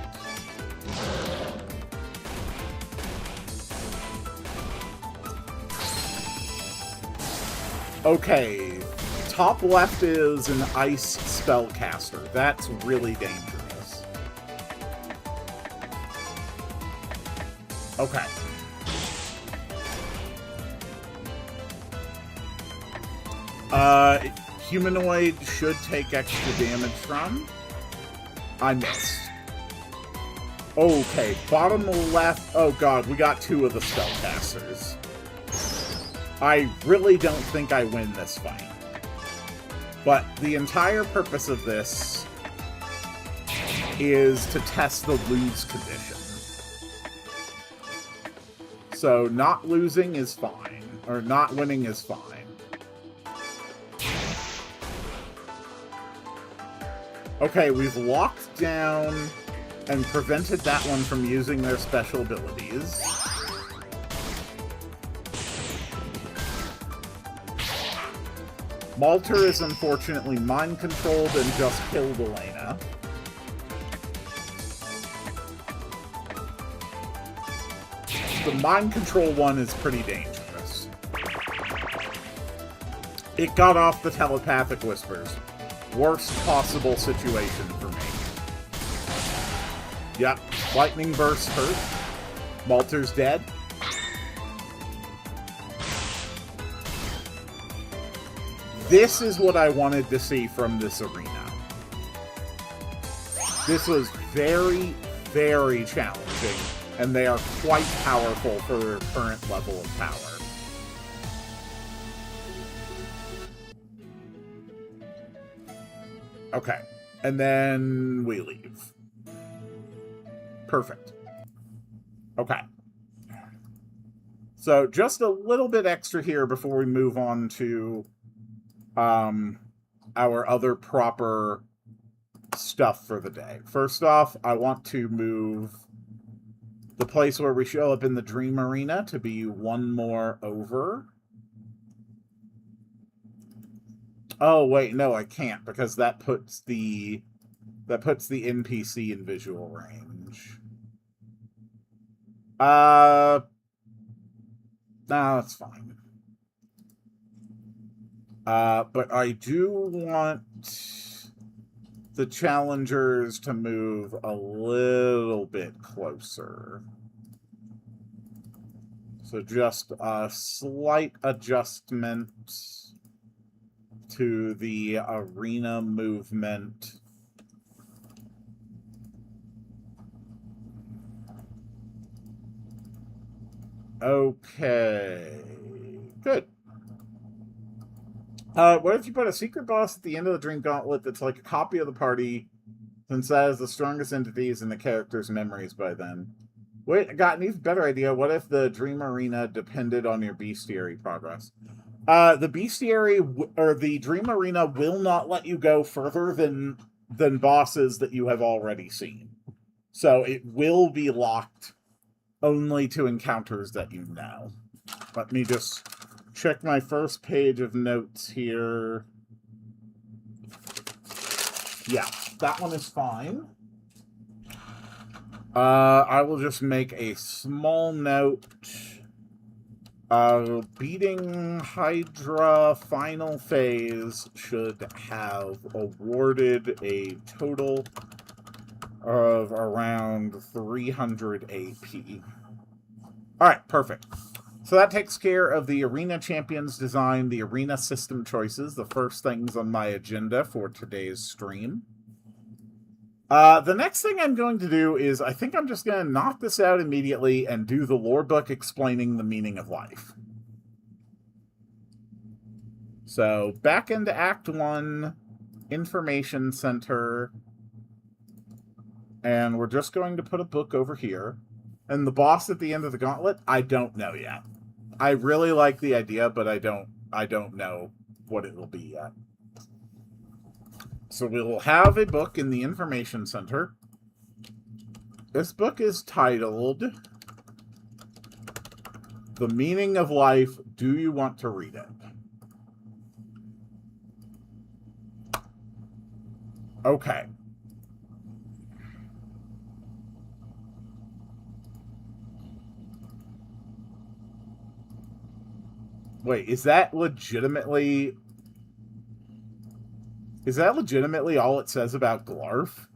Okay, top left is an ice spellcaster. That's really dangerous. Okay. Humanoid should take extra damage from. I missed. Okay, bottom left. Oh god, we got 2 of the spellcasters. I really don't think I win this fight. But the entire purpose of this is to test the lose condition. So not losing is fine, or not winning is fine. Okay, we've locked down and prevented that one from using their special abilities. Malter is unfortunately mind-controlled and just killed Elena. The mind control one is pretty dangerous. It got off the telepathic whispers. Worst possible situation for me. Yep, lightning burst hurt. Malter's dead. This is what I wanted to see from this arena. This was very, very challenging, and they are quite powerful for their current level of power. Okay, and then we leave. Perfect. Okay. So just a little bit extra here before we move on to our other proper stuff for the day. First off, I want to move the place where we show up in the Dream Arena to be 1 more over. Oh, wait, no, I can't, because that puts the NPC in visual range. No, that's fine. But I do want the challengers to move a little bit closer. So just a slight adjustment to the arena movement. Okay, good. What if you put a secret boss at the end of the Dream Gauntlet that's like a copy of the party, since that is the strongest entities in the character's memories by then? Wait, I got an even better idea. What if the Dream Arena depended on your bestiary progress? The bestiary or the Dream Arena will not let you go further than bosses that you have already seen. So it will be locked only to encounters that you know. Let me just check my first page of notes here. Yeah, that one is fine. I will just make a small note. Beating Hydra final phase should have awarded a total of around 300 AP. Alright, perfect. So that takes care of the Arena Champions design, the Arena system choices, the first things on my agenda for today's stream. The next thing I'm going to do is, I think I'm just going to knock this out immediately and do the lore book explaining the meaning of life. So, back into Act 1, Information Center, and we're just going to put a book over here. And the boss at the end of the gauntlet, I don't know yet. I really like the idea, but I don't know what it will be yet. So we will have a book in the Information Center. This book is titled The Meaning of Life. Do you want to read it? Okay. Wait, is that legitimately all it says about Glarf?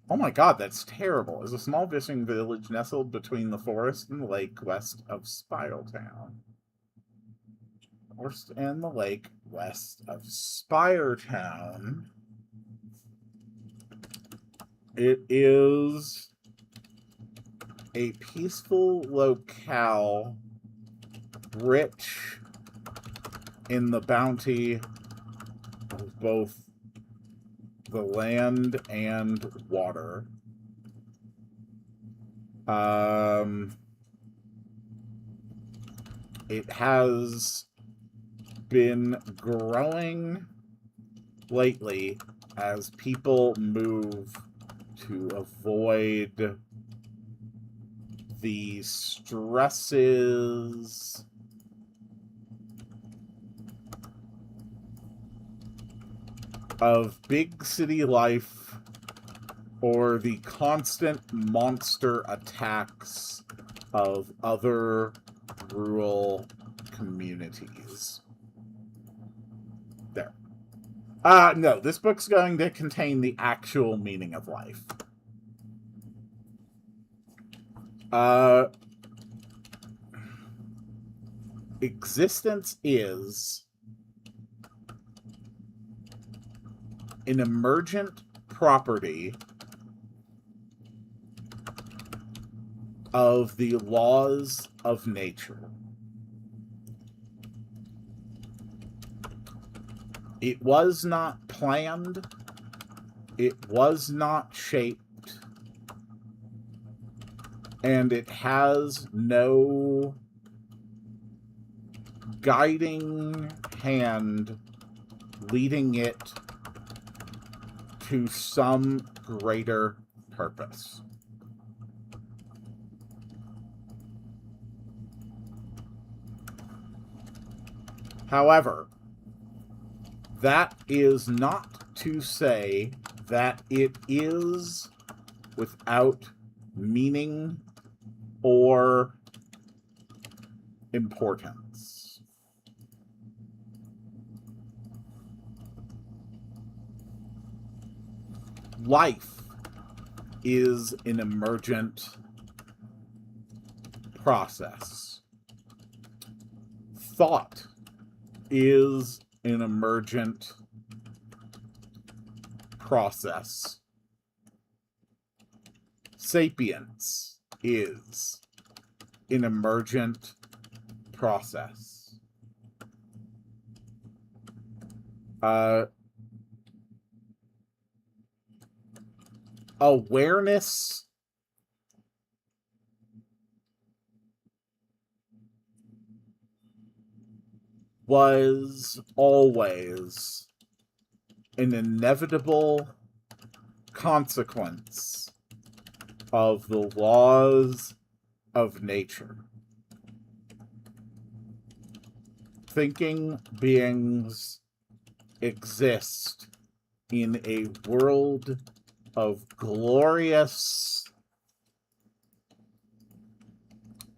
Oh my god, that's terrible. Is a small fishing village nestled between the forest and the lake west of Spiretown. Forest and the lake west of Spiretown. It is a peaceful locale rich in the bounty of both the land and water. It has been growing lately as people move to avoid the stresses of big city life or the constant monster attacks of other rural communities. There. No, this book's going to contain the actual meaning of life. Existence is an emergent property of the laws of nature. It was not planned. It was not shaped. And it has no guiding hand leading it to some greater purpose. However, that is not to say that it is without meaning or importance. Life is an emergent process. Thought is an emergent process. Sapience is an emergent process. Awareness was always an inevitable consequence of the laws of nature. Thinking beings exist in a world of glorious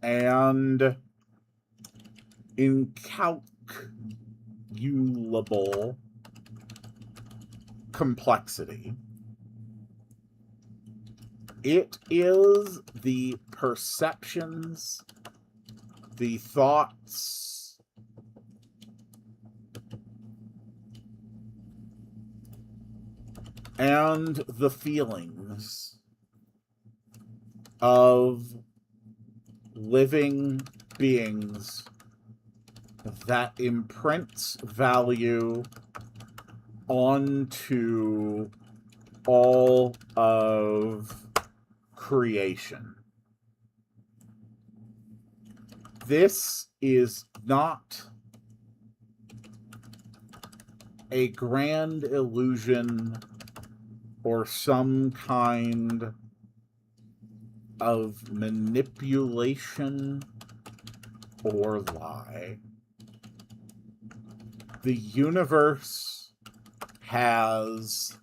and incalculable complexity. It is the perceptions, the thoughts, and the feelings of living beings that imprints value onto all of creation. This is not a grand illusion or some kind of manipulation or lie. The universe has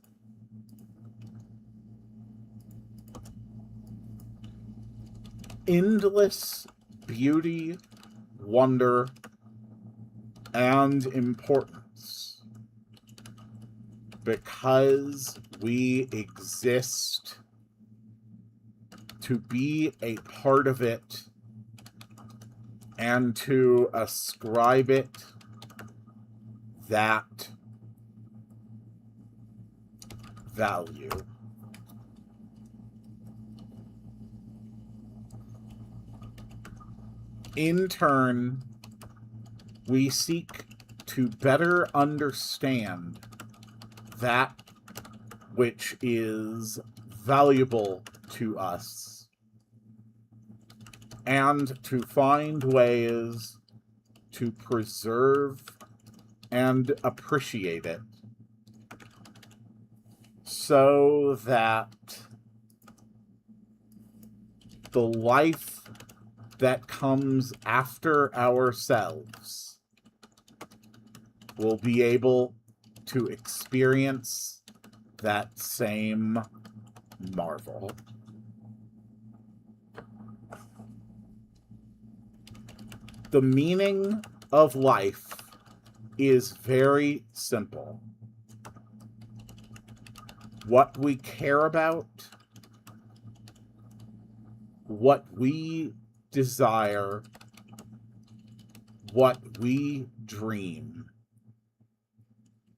endless beauty, wonder, and importance because we exist to be a part of it and to ascribe it that value. In turn, we seek to better understand that which is valuable to us and to find ways to preserve and appreciate it so that the life that comes after ourselves will be able to experience that same marvel. The meaning of life is very simple. What we care about, what we desire, what we dream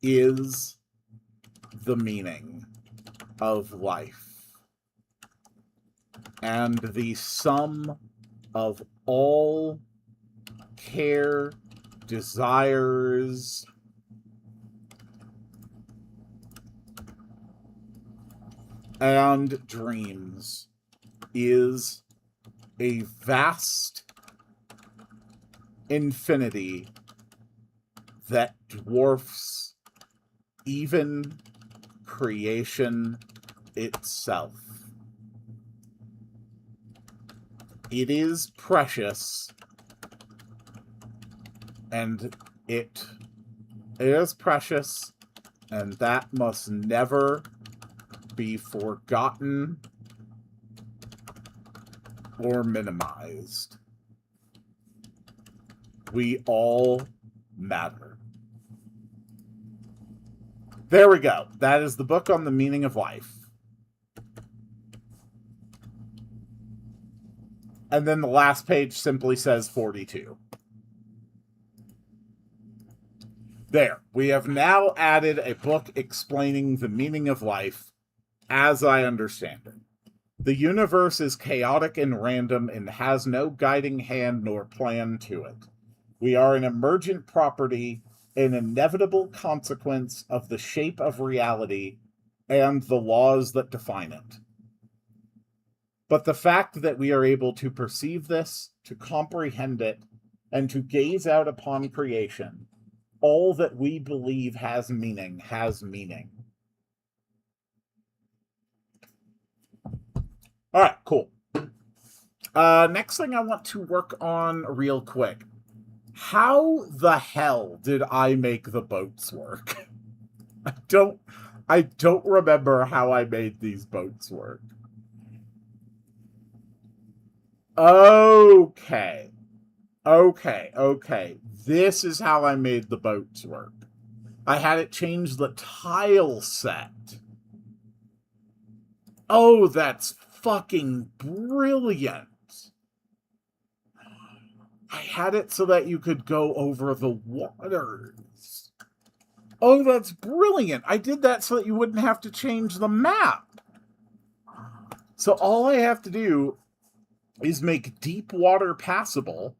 is the meaning of life. And the sum of all care, desires, and dreams is a vast infinity that dwarfs even creation itself. It is precious, and it is precious, and that must never be forgotten or minimized. We all matter. There we go. That is the book on the meaning of life. And then the last page simply says 42. There. We have now added a book explaining the meaning of life as I understand it. The universe is chaotic and random and has no guiding hand nor plan to it. We are an emergent property, an inevitable consequence of the shape of reality and the laws that define it. But the fact that we are able to perceive this, to comprehend it, and to gaze out upon creation, all that we believe has meaning, has meaning. All right, cool. Next thing I want to work on real quick. How the hell did I make the boats work? I don't remember how I made these boats work. Okay. This is how I made the boats work. I had it change the tile set. Oh, that's fucking brilliant. I had it so that you could go over the waters. Oh, that's brilliant. I did that so that you wouldn't have to change the map. So all I have to do is make deep water passable.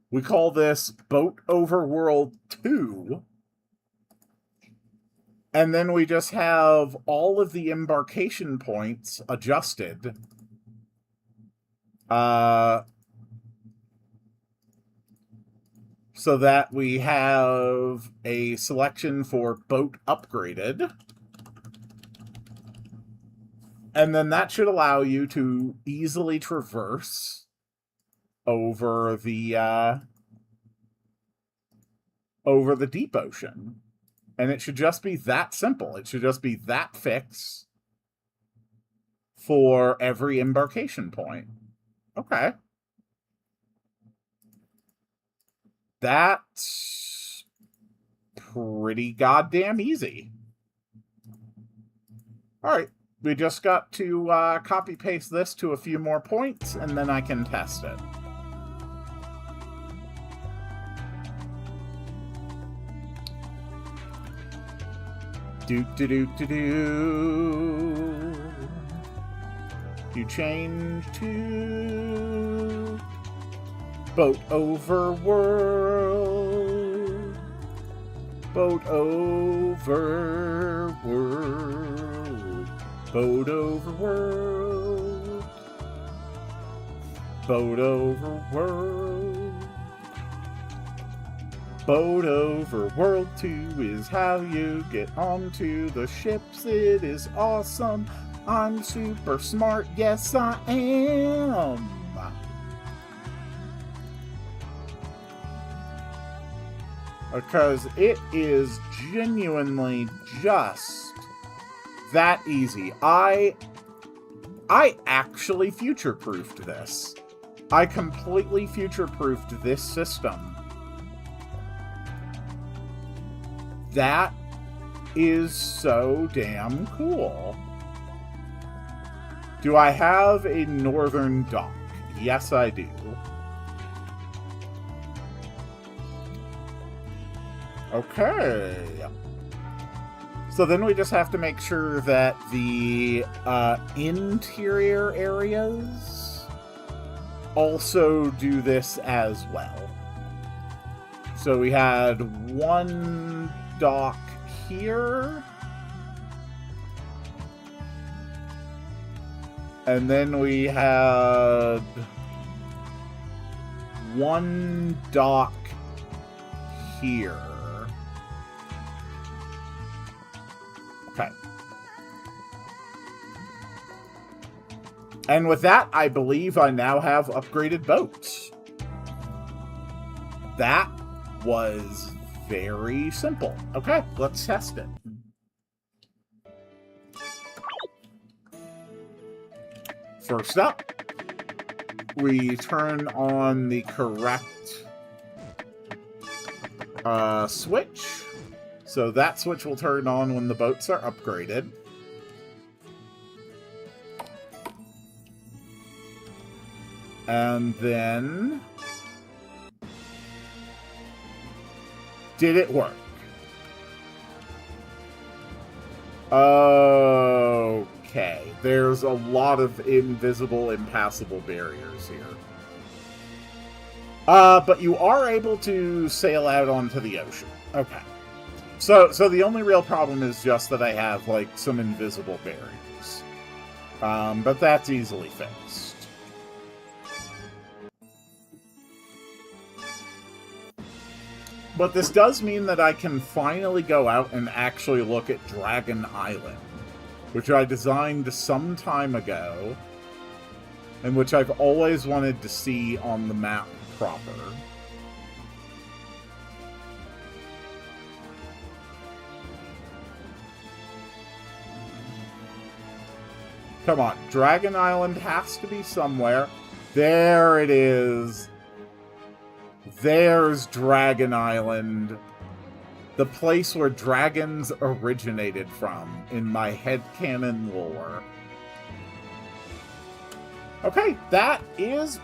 We call this Boat Over World 2. And then we just have all of the embarkation points adjusted. So that we have a selection for boat upgraded. And then that should allow you to easily traverse over the deep ocean. And it should just be that simple. It should just be that fix for every embarkation point. Okay. That's pretty goddamn easy. All right. We just got to copy-paste this to a few more points, and then I can test it. Do-do-do-do-do. You change to Boat Over World. Boat Over World. Boat Over World. Boat Over World. Boat Over World 2 is how you get onto the ships. It is awesome. I'm super smart. Yes, I am. Because it is genuinely just that easy. I actually future-proofed this. I completely future-proofed this system. That is so damn cool. Do I have a northern dock? Yes, I do. Okay. So then we just have to make sure that the interior areas also do this as well. So we had one dock here. And then we had one dock here. Okay. And with that, I believe I now have upgraded boats. That was very simple. Okay, let's test it. First up, we turn on the correct switch. So that switch will turn on when the boats are upgraded. And then... did it work? Okay. There's a lot of invisible, impassable barriers here. But you are able to sail out onto the ocean. Okay. So the only real problem is just that I have, like, some invisible barriers. But that's easily fixed. But this does mean that I can finally go out and actually look at Dragon Island, which I designed some time ago, and which I've always wanted to see on the map proper. Come on, Dragon Island has to be somewhere. There it is. There's Dragon Island. The place where dragons originated from in my headcanon lore. Okay, that is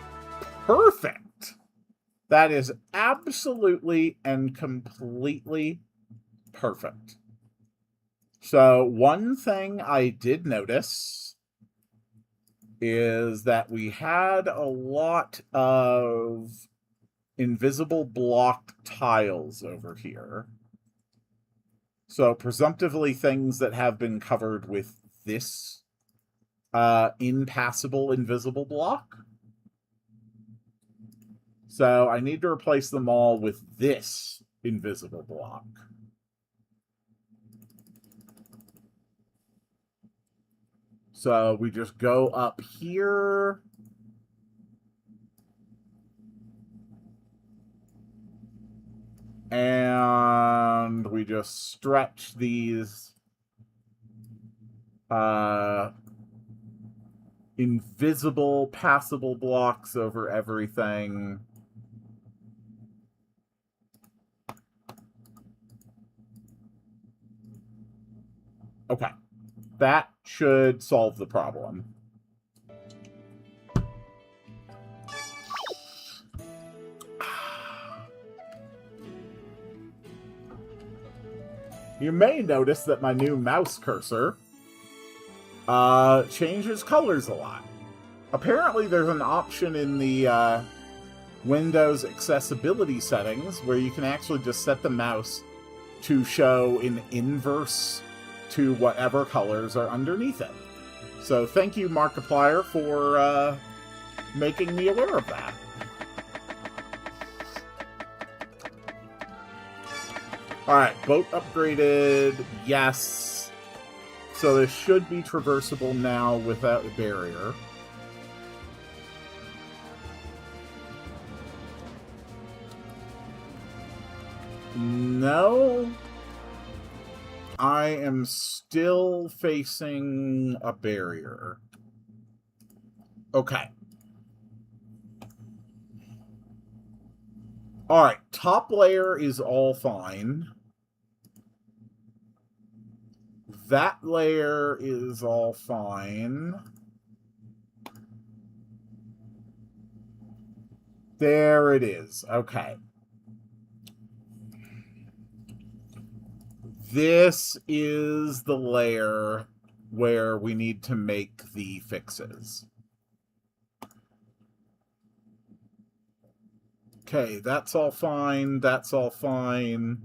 perfect. That is absolutely and completely perfect. So, one thing I did notice is that we had a lot of invisible blocked tiles over here. So, presumptively things that have been covered with this impassable invisible block. So, I need to replace them all with this invisible block. So, we just go up here. And we just stretch these invisible, passable blocks over everything. Okay. That should solve the problem. You may notice that my new mouse cursor changes colors a lot. Apparently there's an option in the Windows accessibility settings where you can actually just set the mouse to show in inverse to whatever colors are underneath it. So thank you, Markiplier, for making me aware of that. Alright, boat upgraded, yes. So this should be traversable now without a barrier. No. I am still facing a barrier. Okay. Alright, top layer is all fine. That layer is all fine. There it is. Okay. This is the layer where we need to make the fixes. Okay, that's all fine. That's all fine.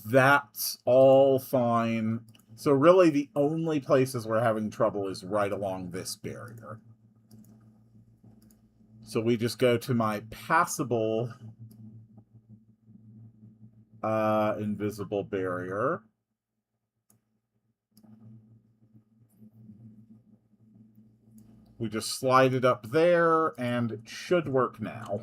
That's all fine. So really the only places we're having trouble is right along this barrier. So we just go to my passable invisible barrier. We just slide it up there, and it should work now.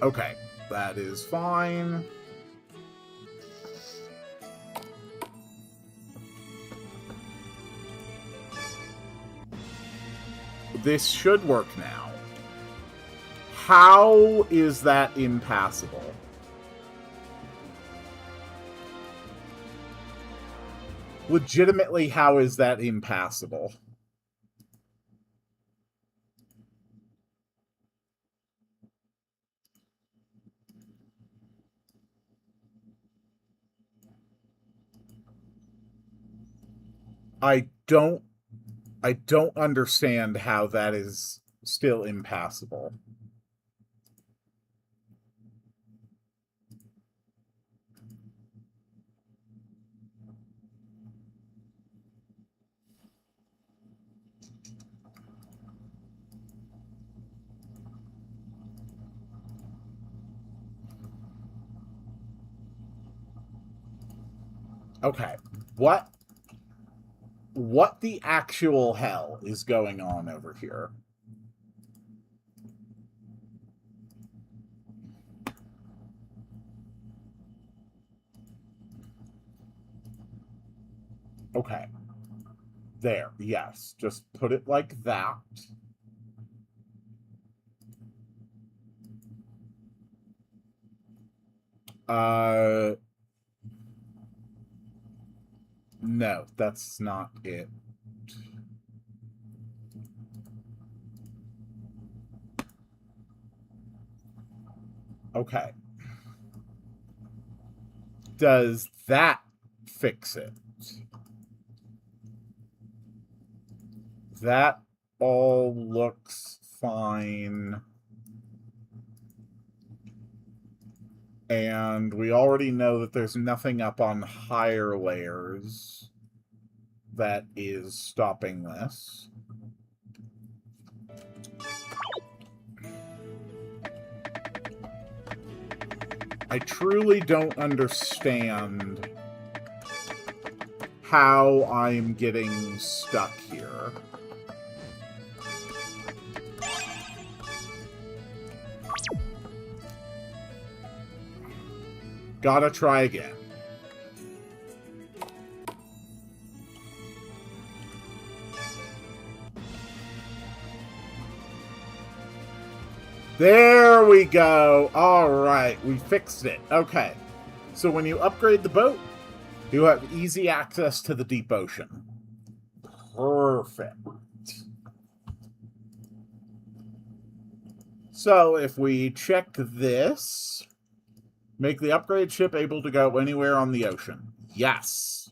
Okay, that is fine. This should work now. How is that impassable? Legitimately, how is that impassable? I don't understand how that is still impassable. Okay, what the actual hell is going on over here? Okay. There, yes. Just put it like that. No, that's not it. Okay. Does that fix it? That all looks fine. And we already know that there's nothing up on higher layers that is stopping this. I truly don't understand how I'm getting stuck here. Gotta try again. There we go. All right, we fixed it. Okay. So when you upgrade the boat, you have easy access to the deep ocean. Perfect. So if we check this, make the upgrade ship able to go anywhere on the ocean. Yes.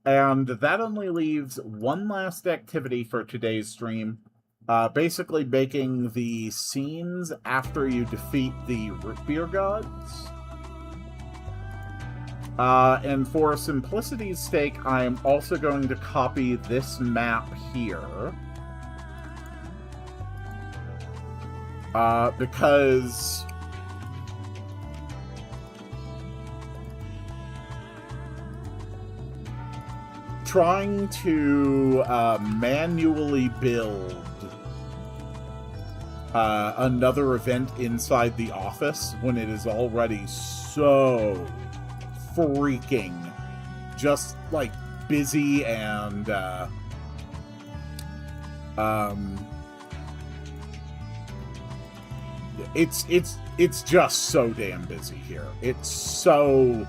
And that only leaves one last activity for today's stream. Basically making the scenes after you defeat the root beer gods. And for simplicity's sake, I am also going to copy this map here. Because trying to manually build another event inside the office when it is already so freaking just like busy and it's just so damn busy here. It's so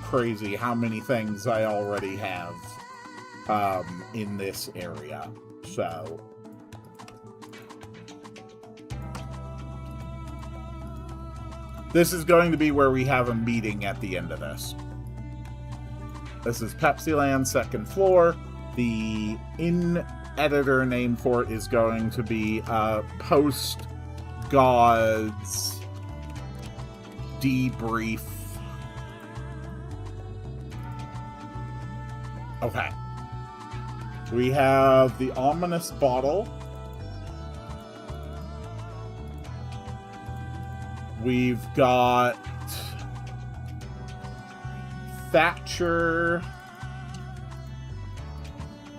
crazy how many things I already have in this area. So this is going to be where we have a meeting at the end of this. This is Pepsi Land, second floor. The in-editor name for it is going to be Post Gods Debrief. Okay. We have the ominous bottle. We've got Thatcher.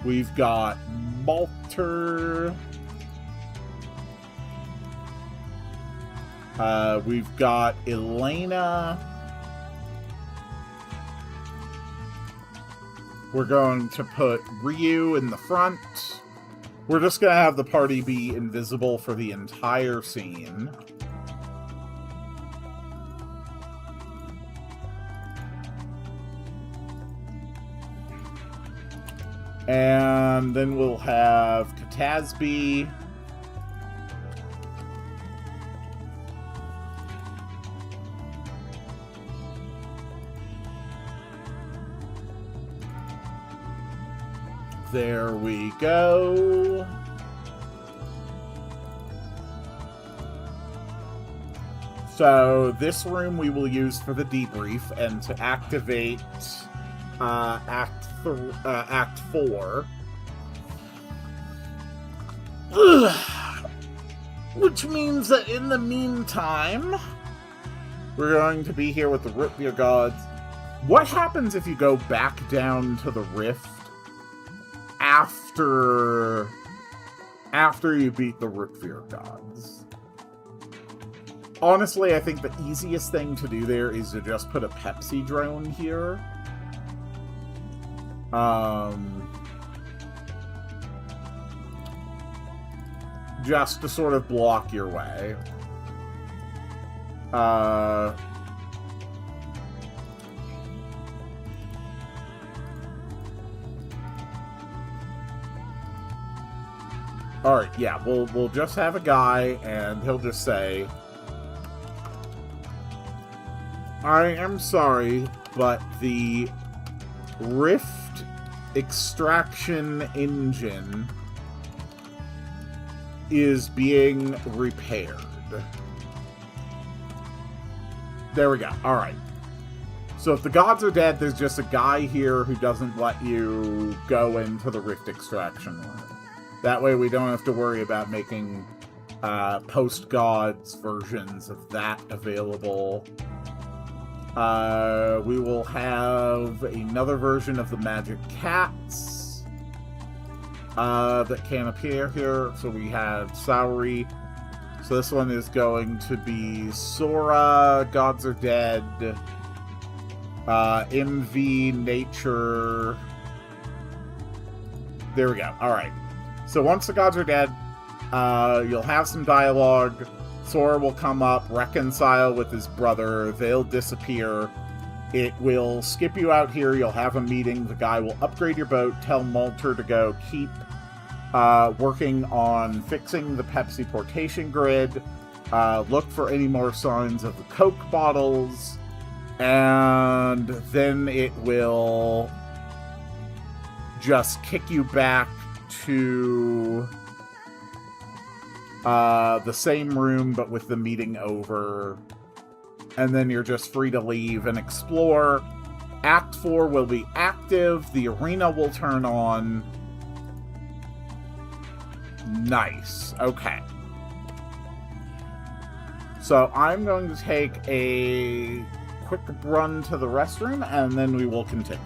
We've got Malter. We've got Elena. We're going to put Ryu in the front. We're just going to have the party be invisible for the entire scene. And then we'll have Katasby. There we go. So this room we will use for the debrief, and to activate Act 4. Which means that in the meantime, we're going to be here with the Root Beer Gods. What happens if you go back down to the rift after you beat the Root Beer Gods? Honestly, I think the easiest thing to do there is to just put a Pepsi drone here. Just to sort of block your way. Alright, yeah, we'll just have a guy, and he'll just say, I am sorry, but the Rift extraction engine is being repaired. There we go. Alright. So if the gods are dead, there's just a guy here who doesn't let you go into the Rift extraction room. That way we don't have to worry about making post-gods versions of that available. We will have another version of the magic cats that can appear here. So we had Saori. So this one is going to be Sora, Gods Are Dead, MV, Nature. There we go. Alright. So once the gods are dead, you'll have some dialogue. Sora will come up, reconcile with his brother. They'll disappear. It will skip you out here. You'll have a meeting. The guy will upgrade your boat, tell Malter to go keep working on fixing the Pepsi portation grid. Look for any more signs of the Coke bottles. And then it will just kick you back to the same room, but with the meeting over. And then you're just free to leave and explore. Act 4 will be active. The arena will turn on. Nice. Okay. So I'm going to take a quick run to the restroom, and then we will continue.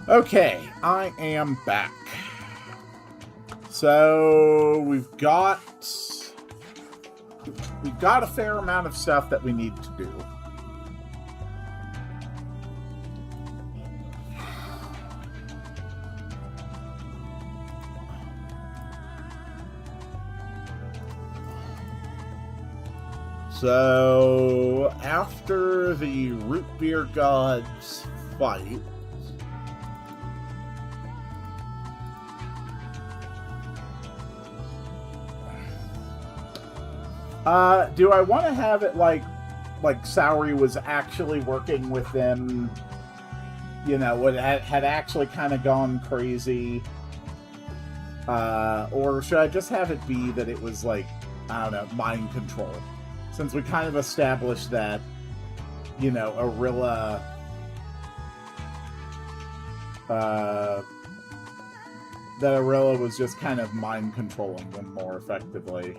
Okay, I am back. So we've got a fair amount of stuff that we need to do. So after the root beer gods fight, do I want to have it like Saori was actually working with them, you know, had actually kind of gone crazy? Or should I just have it be that it was like, I don't know, mind control? Since we kind of established that, you know, Arilla, was just kind of mind controlling them more effectively.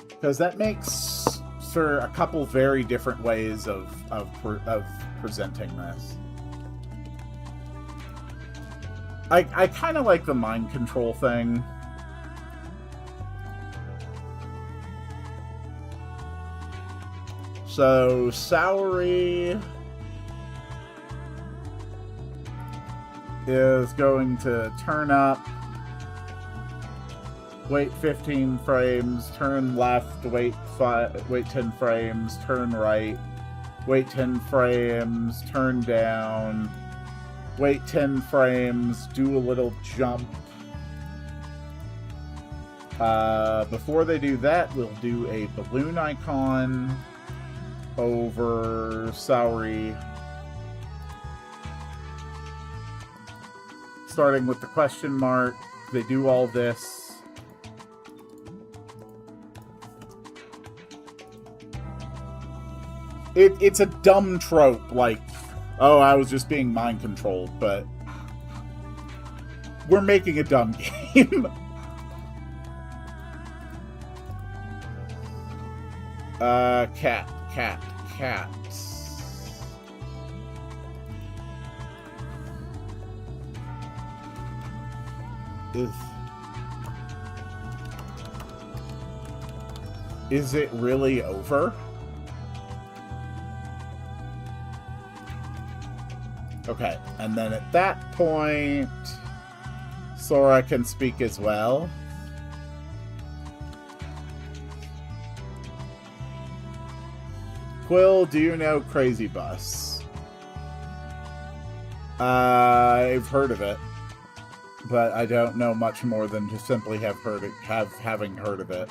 Because that makes for a couple very different ways of presenting this. I kind of like the mind control thing. So Saori is going to turn up, wait 15 frames, turn left, wait 10 frames, turn right, wait 10 frames, turn down, wait 10 frames, do a little jump. Before they do that, we'll do a balloon icon over Saori. Starting with the question mark, they do all this. It's a dumb trope, like, oh, I was just being mind controlled, but we're making a dumb game. Cats. Is it really over? Okay, and then at that point, Sora can speak as well. Quill, do you know Crazy Bus? I've heard of it, but I don't know much more than to simply having heard of it.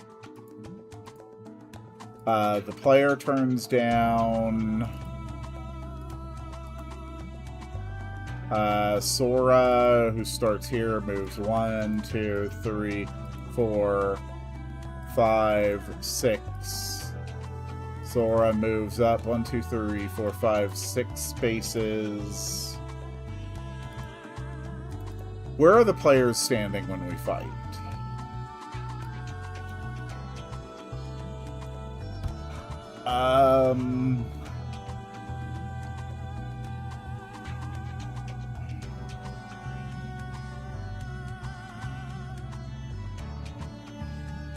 The player turns down. Sora, who starts here, moves 1, 2, 3, 4, 5, 6. Sora moves up 1, 2, 3, 4, 5, 6 spaces. Where are the players standing when we fight?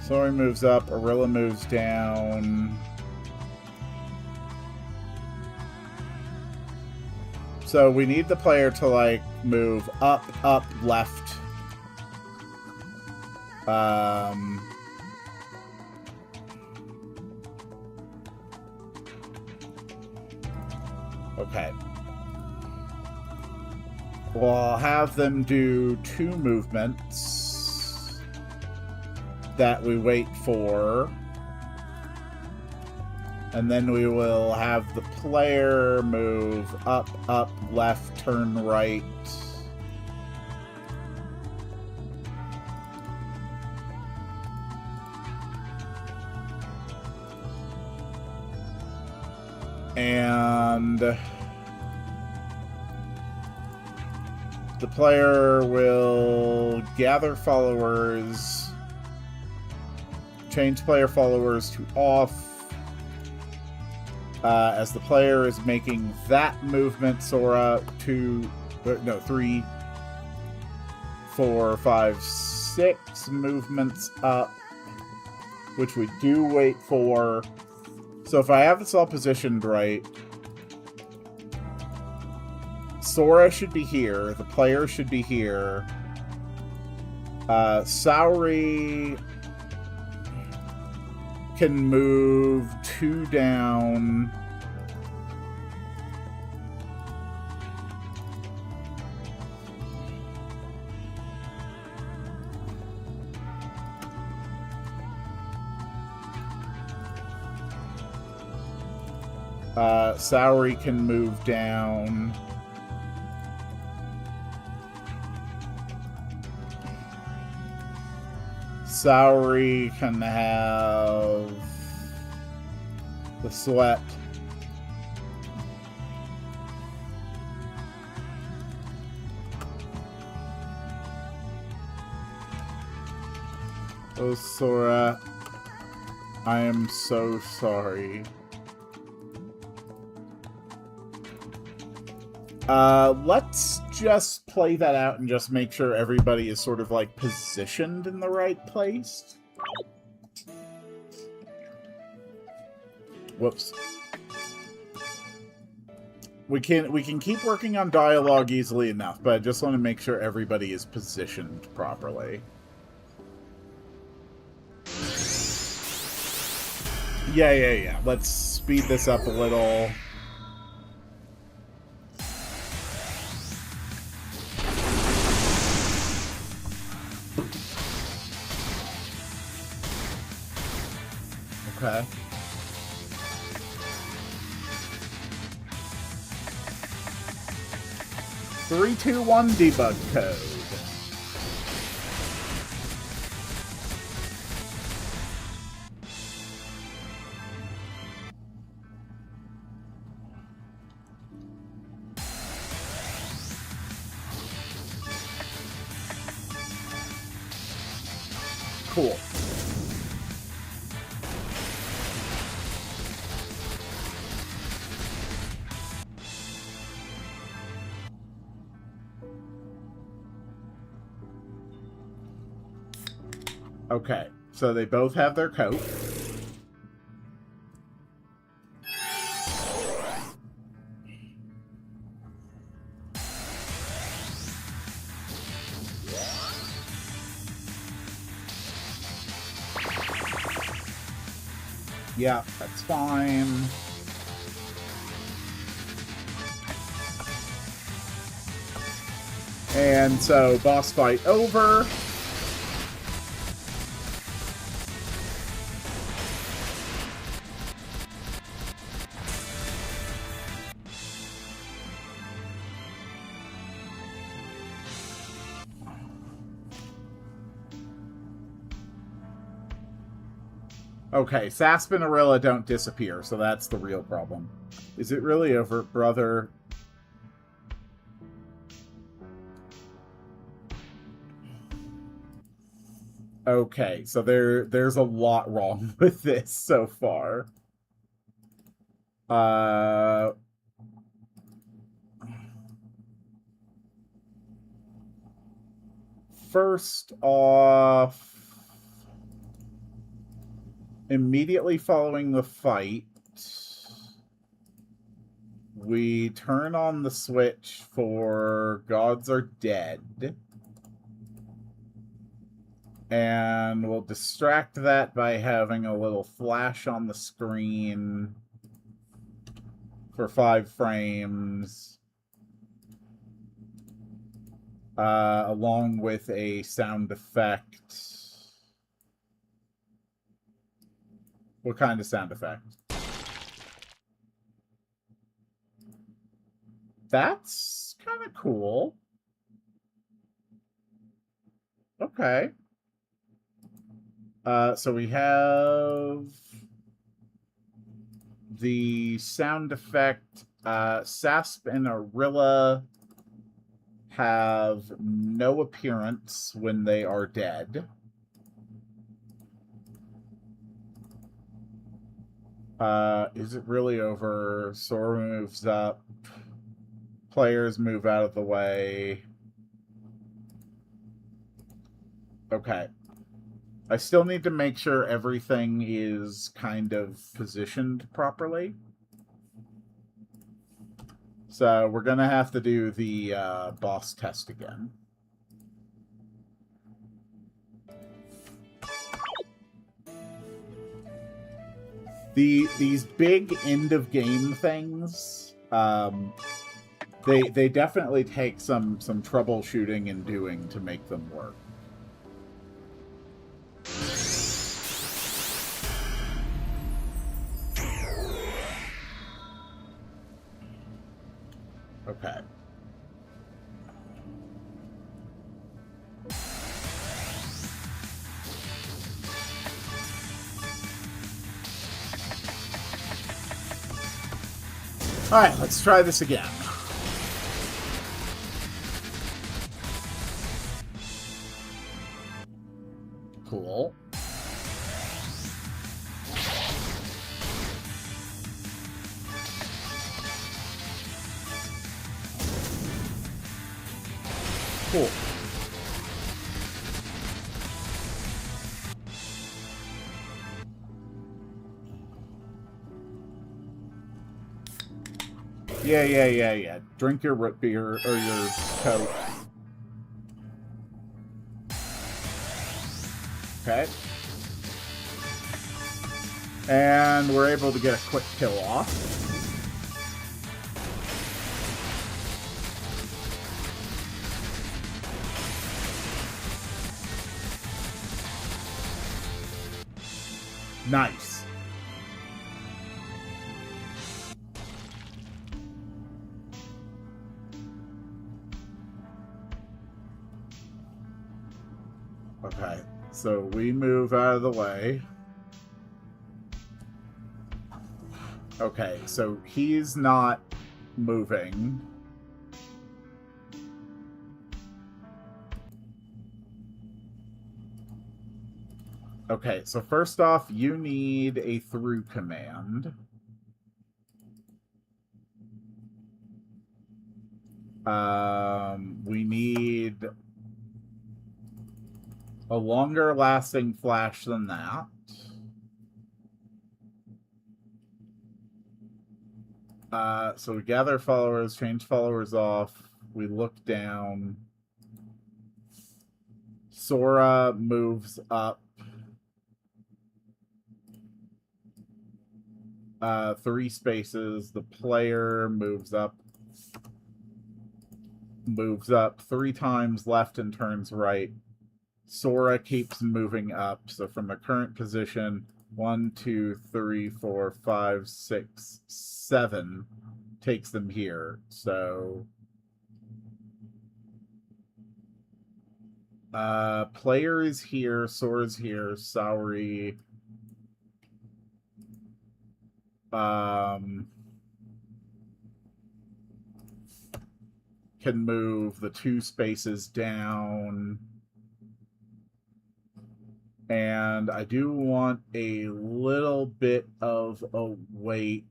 Sora moves up, Arilla moves down. So we need the player to, like, move up, up, left. Okay. We'll have them do 2 movements that we wait for. And then we will have the player move up, up, left, turn right. And the player will gather followers, change player followers to off, As the player is making that movement, Sora, 3, 4, 5, 6 movements up, which we do wait for. So if I have this all positioned right, Sora should be here, the player should be here. Saori can move 2 down. Saori can move down. Saori can have the sweat. Oh, Sora, I am so sorry. Let's just play that out and just make sure everybody is sort of like positioned in the right place. Whoops. We can keep working on dialogue easily enough, but I just want to make sure everybody is positioned properly. Yeah. Let's speed this up a little. Okay. Three, two, one, debug code. Cool. Okay, so they both have their coat. Yeah, that's fine. And so, boss fight over. Okay, Sasp and Arilla don't disappear, so that's the real problem. Is it really over, brother? Okay, so there's a lot wrong with this so far. First off, immediately following the fight, we turn on the switch for Gods Are Dead. And we'll distract that by having a little flash on the screen for 5 frames. Along with a sound effect. What kind of sound effect? That's kind of cool. Okay. So we have the sound effect. Sasp and Arilla have no appearance when they are dead. Is it really over? Sora moves up. Players move out of the way. Okay. I still need to make sure everything is kind of positioned properly. So we're going to have to do the boss test again. These big end of game things, they definitely take some troubleshooting and doing to make them work. Okay. All right, let's try this again. Cool. Cool. Yeah. Drink your root beer or your Coke. Okay. And we're able to get a quick kill off. Nice. Okay, so we move out of the way. Okay, so he's not moving. Okay, so first off, you need a through command. We need a longer lasting flash than that. So we gather followers, change followers off. We look down. Sora moves up. 3 spaces. The player moves up 3 times left and turns right. Sora keeps moving up. So from the current position, 1, 2, 3, 4, 5, 6, 7 takes them here. So player is here, Sora's here, Saori. Can move the 2 spaces down. And I do want a little bit of a wait.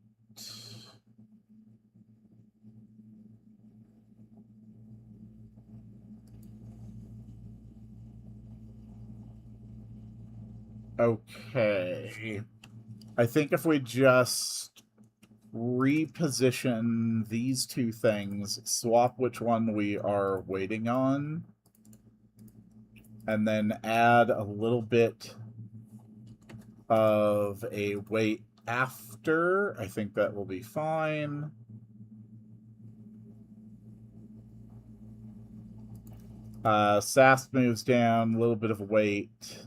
Okay. I think if we just reposition these 2 things, swap which one we are waiting on, and then add a little bit of a wait after, I think that will be fine. Sasp moves down, a little bit of a wait.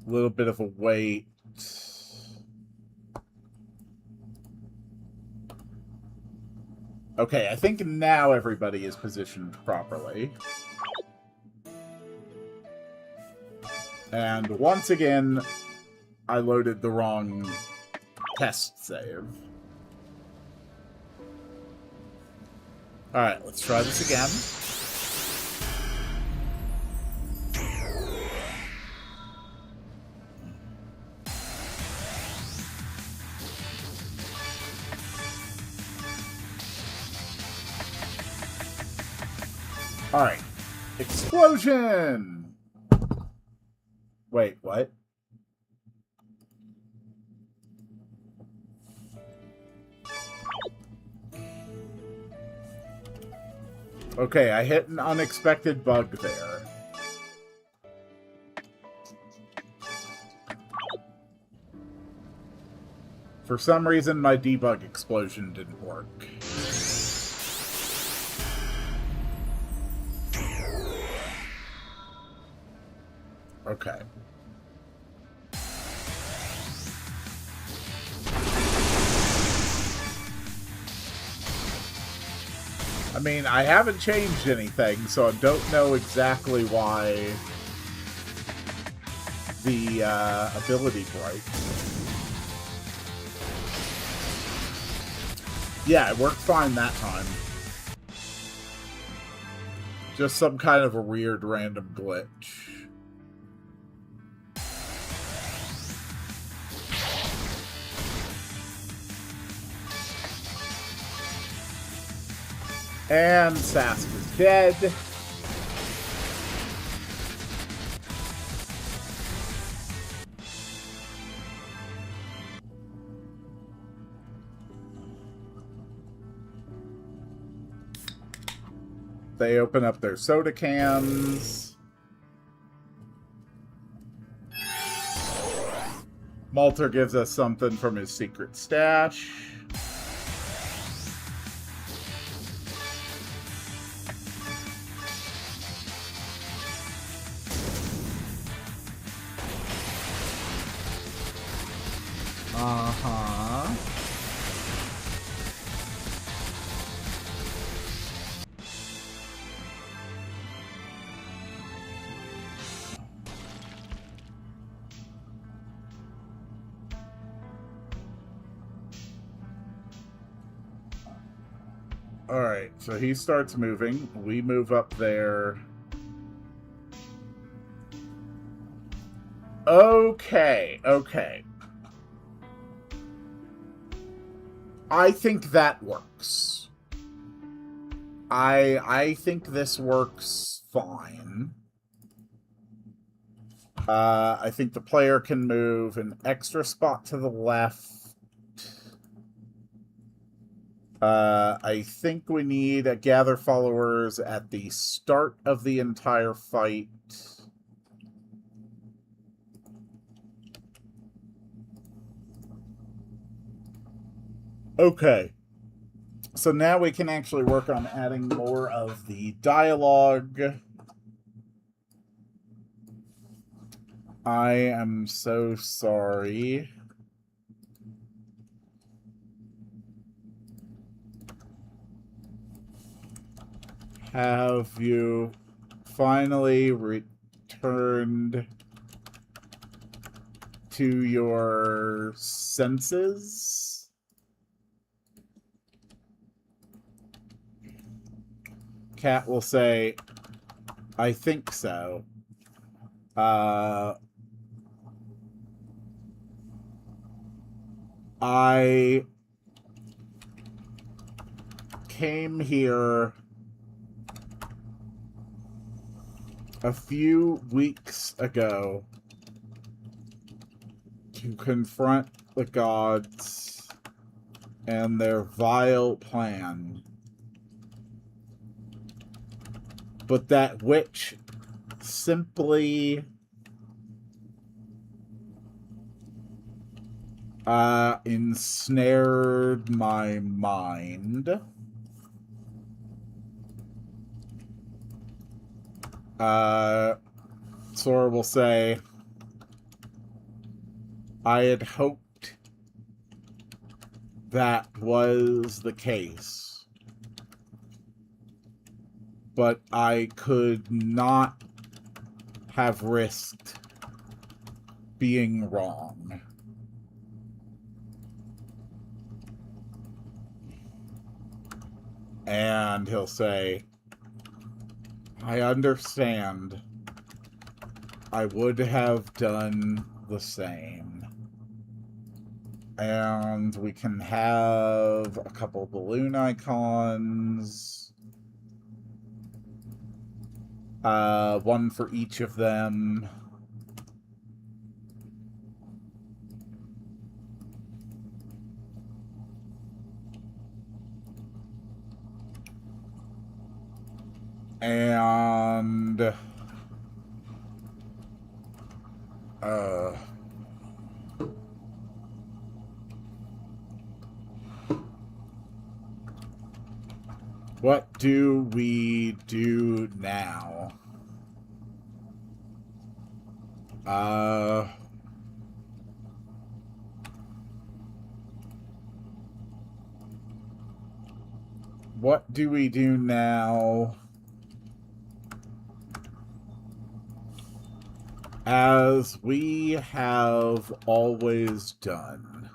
A little bit of a wait. Okay, I think now everybody is positioned properly. And once again, I loaded the wrong test save. Alright, let's try this again. Alright. Explosion! Wait, what? Okay, I hit an unexpected bug there. For some reason, my debug explosion didn't work. Okay. I mean, I haven't changed anything, so I don't know exactly why the ability breaks. Yeah, it worked fine that time. Just some kind of a weird random glitch. And Sask is dead. They open up their soda cans. Malter gives us something from his secret stash. Uh-huh. Alright, so he starts moving. We move up there. Okay, okay. I think that works. I think this works fine. I think the player can move an extra spot to the left. I think we need a gather followers at the start of the entire fight. Okay. So now we can actually work on adding more of the dialogue. I am so sorry. Have you finally returned to your senses? Cat will say, I think so. I came here a few weeks ago to confront the gods and their vile plan. But that witch simply ensnared my mind. Sora will say, I had hoped that was the case, but I could not have risked being wrong. And he'll say, I understand. I would have done the same. And we can have a couple balloon icons. One for each of them. And what do we do now? What do we do now? As we have always done.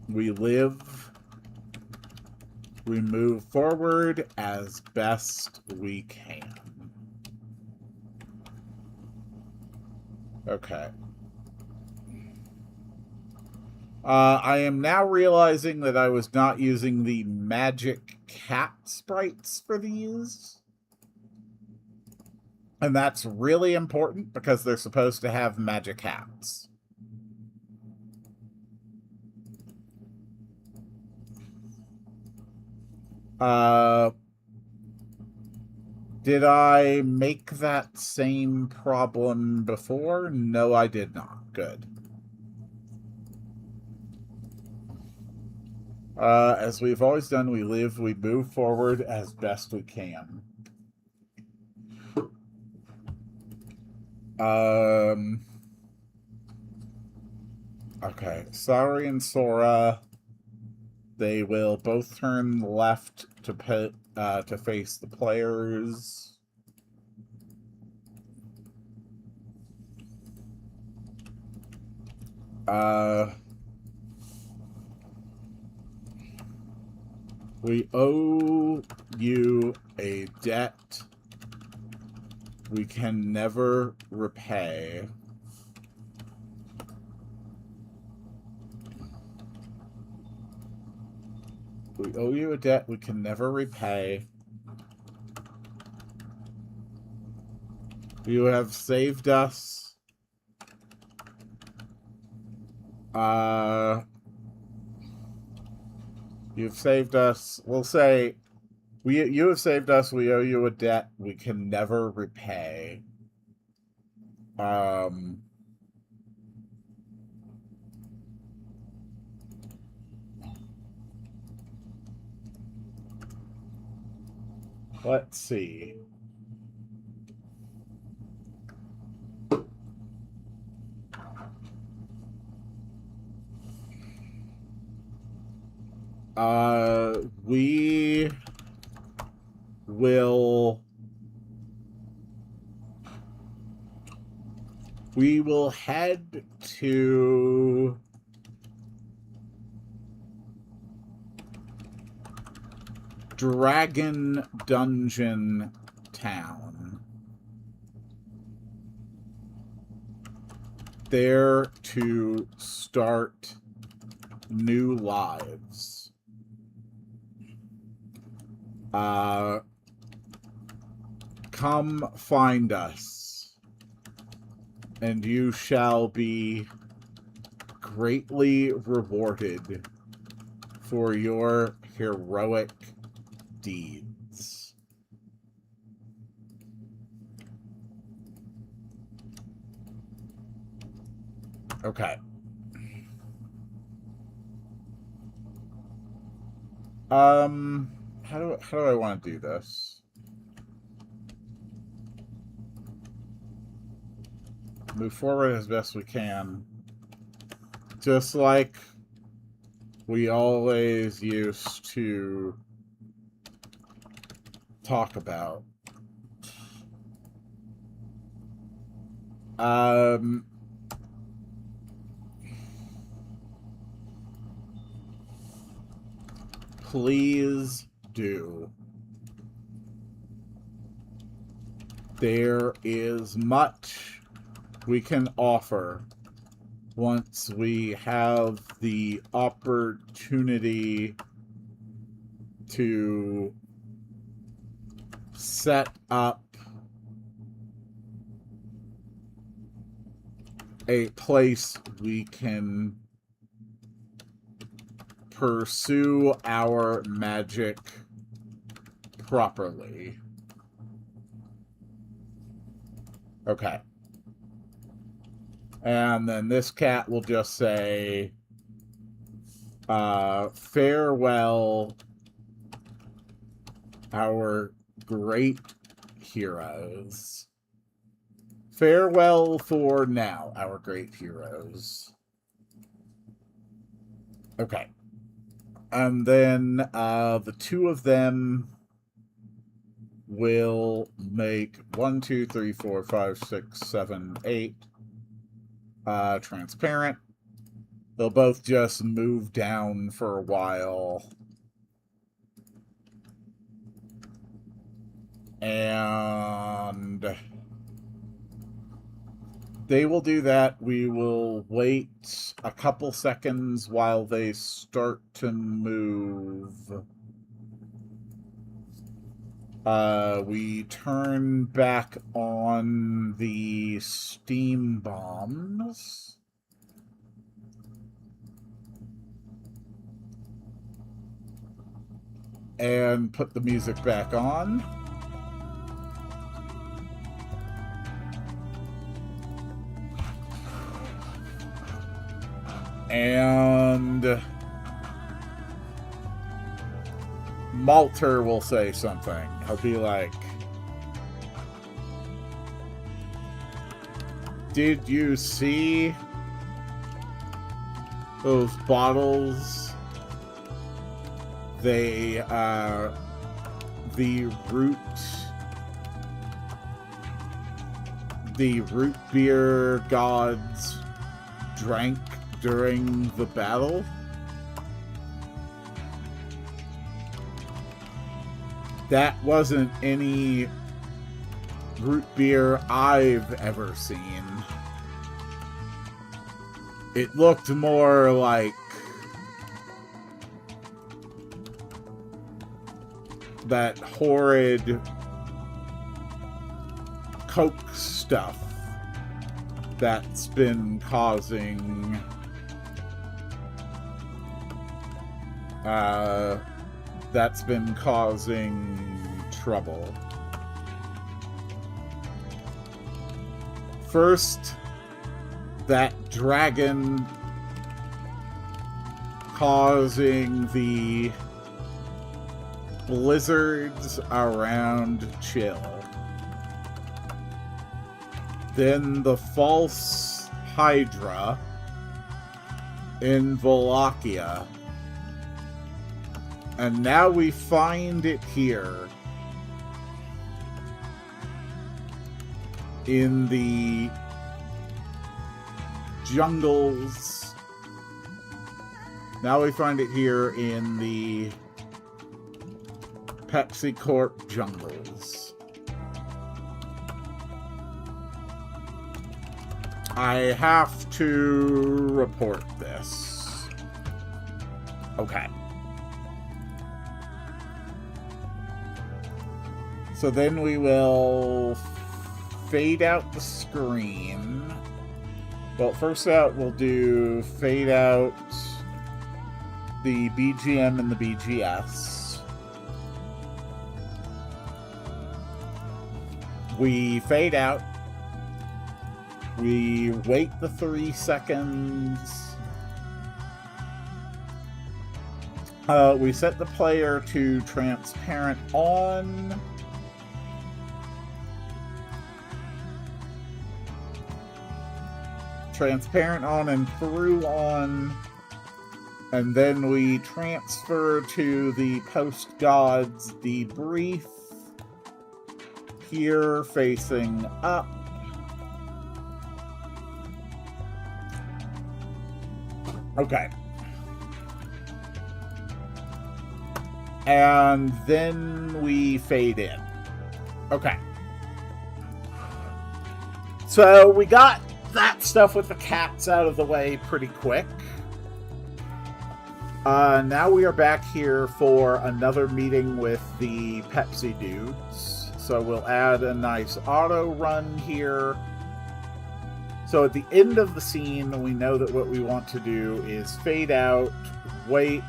We live, we move forward as best we can. Okay. I am now realizing that I was not using the magic cat sprites for these. And that's really important because they're supposed to have magic hats. Did I make that same problem before? No, I did not. Good. As we've always done, we live, we move forward as best we can. Okay, Sari and Sora, they will both turn left to face the players. We owe you a debt we can never repay. We owe you a debt we can never repay. You have saved us. You've saved us. We'll say, you have saved us. We owe you a debt we can never repay. Let's see. We will head to Dragon Dungeon Town. There to start new lives. Come find us, and you shall be greatly rewarded for your heroic deeds. Okay. How do I want to do this? Move forward as best we can. Just like we always used to talk about. Please do. There is much we can offer once we have the opportunity to set up a place we can pursue our magic properly. Okay. And then this cat will just say, farewell, our great heroes. Farewell for now, our great heroes. Okay. And then the two of them will make 1, 2, 3, 4, 5, 6, 7, 8 transparent. They'll both just move down for a while. And they will do that. We will wait a couple seconds while they start to move. We turn back on the steam bombs. And put the music back on. And Malter will say something. He'll be like, did you see those bottles? They, the root beer gods drank during the battle? That wasn't any root beer I've ever seen. It looked more like that horrid Coke stuff that's been causing trouble. First, that dragon causing the blizzards around Chill. Then the false Hydra in Wallachia. And now we find it here in the jungles. Now we find it here in the Pepsi Corp jungles. I have to report this. Okay. So then we will fade out the screen. Well, first out, we'll do fade out the BGM and the BGS. We fade out. We wait the 3 seconds. We set the player to transparent on. Transparent on and through on. And then we transfer to the Post Gods debrief. Here facing up. Okay. And then we fade in. Okay. So we got that stuff with the cats out of the way pretty quick. Now we are back here for another meeting with the Pepsi dudes. So we'll add a nice auto run here. So at the end of the scene, we know that what we want to do is fade out, wait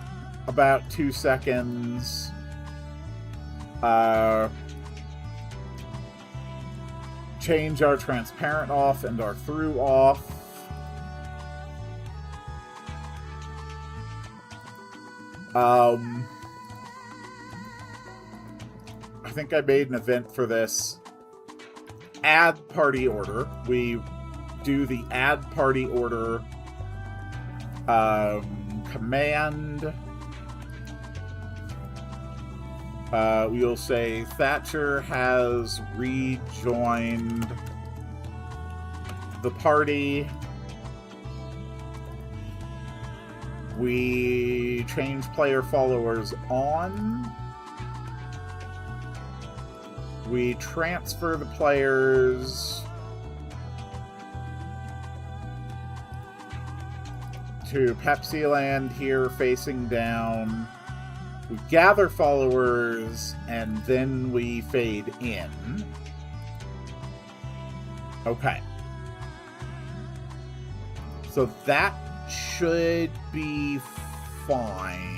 about 2 seconds, change our transparent off and our through off. I think I made an event for this. Add party order. We do the add party order command. We'll say Thatcher has rejoined the party. We change player followers on. We transfer the players to Pepsi Land here facing down. We gather followers and then we fade in. Okay. So that should be fine.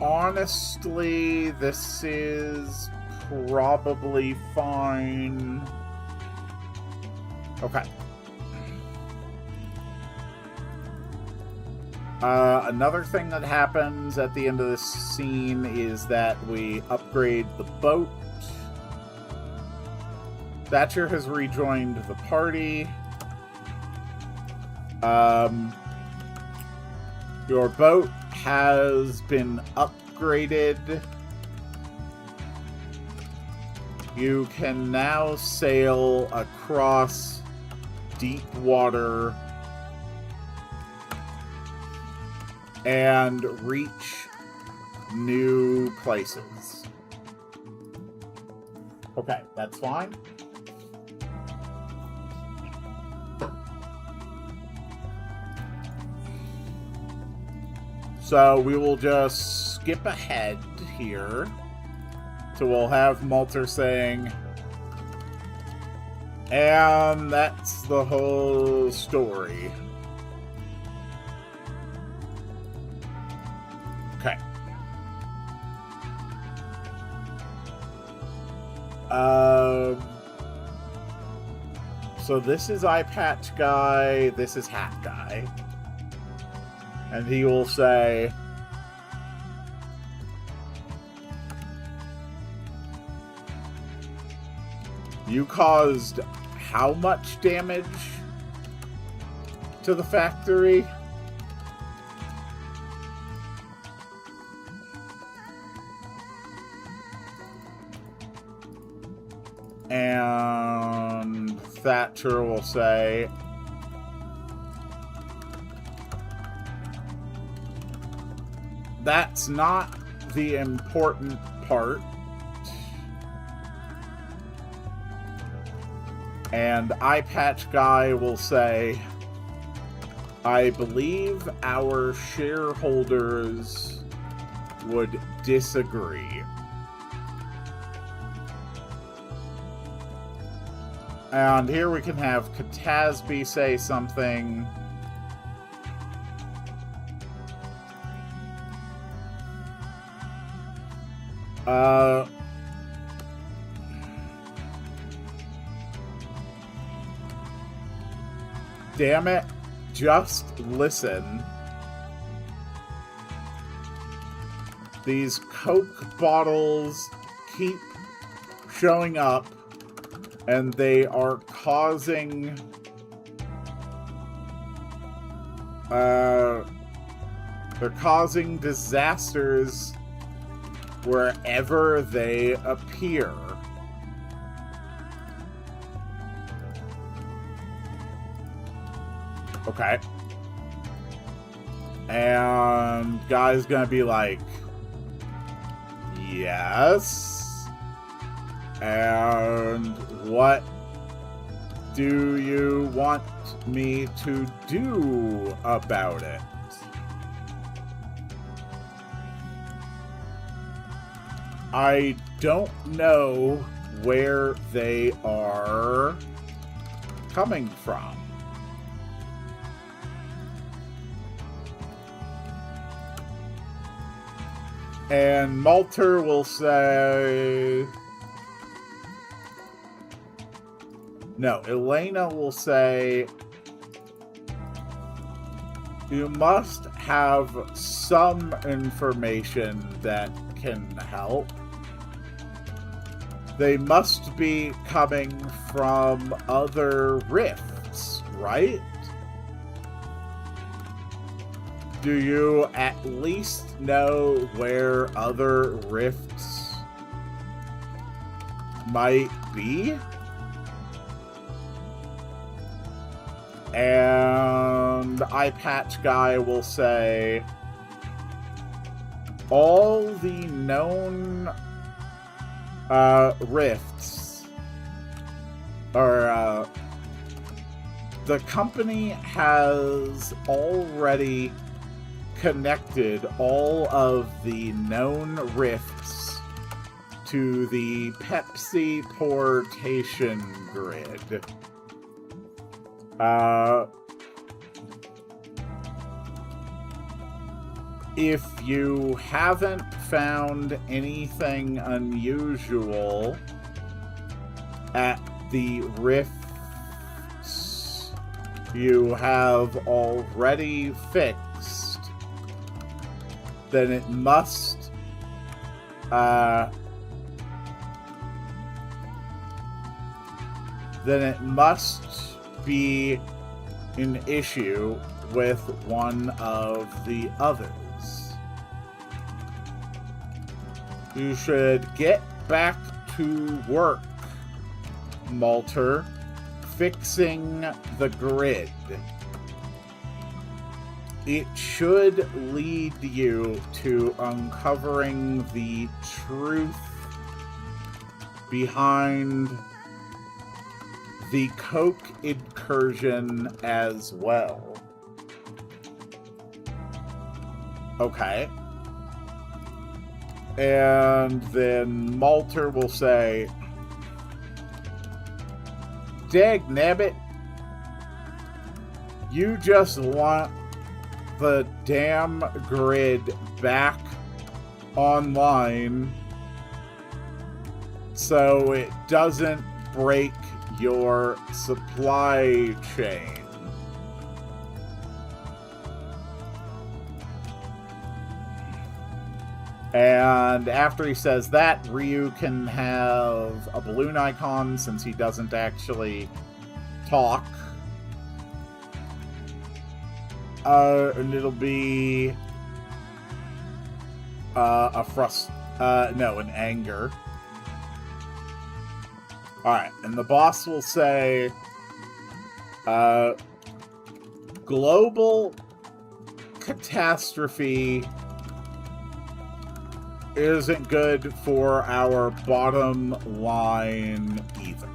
Honestly, this is probably fine. Okay. Another thing that happens at the end of this scene is that we upgrade the boat. Thatcher has rejoined the party. Your boat has been upgraded. You can now sail across deep water and reach new places. Okay, that's fine. So we will just skip ahead here. So we'll have Malter saying, and that's the whole story. Okay. So this is Eye Patch Guy, this is Hat Guy. And he will say, you caused how much damage to the factory? And Thatcher will say, that's not the important part. And Eye Patch Guy will say, I believe our shareholders would disagree. And here we can have Katasby say something. Damn it, just listen. These Coke bottles keep showing up, and they are causing they're causing disasters wherever they appear. Okay. And guy's gonna be like, Yes. And what do you want me to do about it? I don't know where they are coming from. And Malter will say... No, Elena will say... You must have some information that can help. They must be coming from other rifts, right? Do you at least know where other rifts might be? And Eye Patch Guy will say, all the known rifts, or the company has already connected all of the known rifts to the Pepsi portation grid. If you haven't found anything unusual at the rifts you have already fixed, then it must be an issue with one of the others. You should get back to work, Malter, fixing the grid. It should lead you to uncovering the truth behind the Coke incursion as well. Okay. And then Malter will say, Dagnabbit, you just want the damn grid back online so it doesn't break your supply chain. And after he says that, Ryu can have a balloon icon since he doesn't actually talk. And it'll be an anger. Alright, and the boss will say, global catastrophe isn't good for our bottom line either.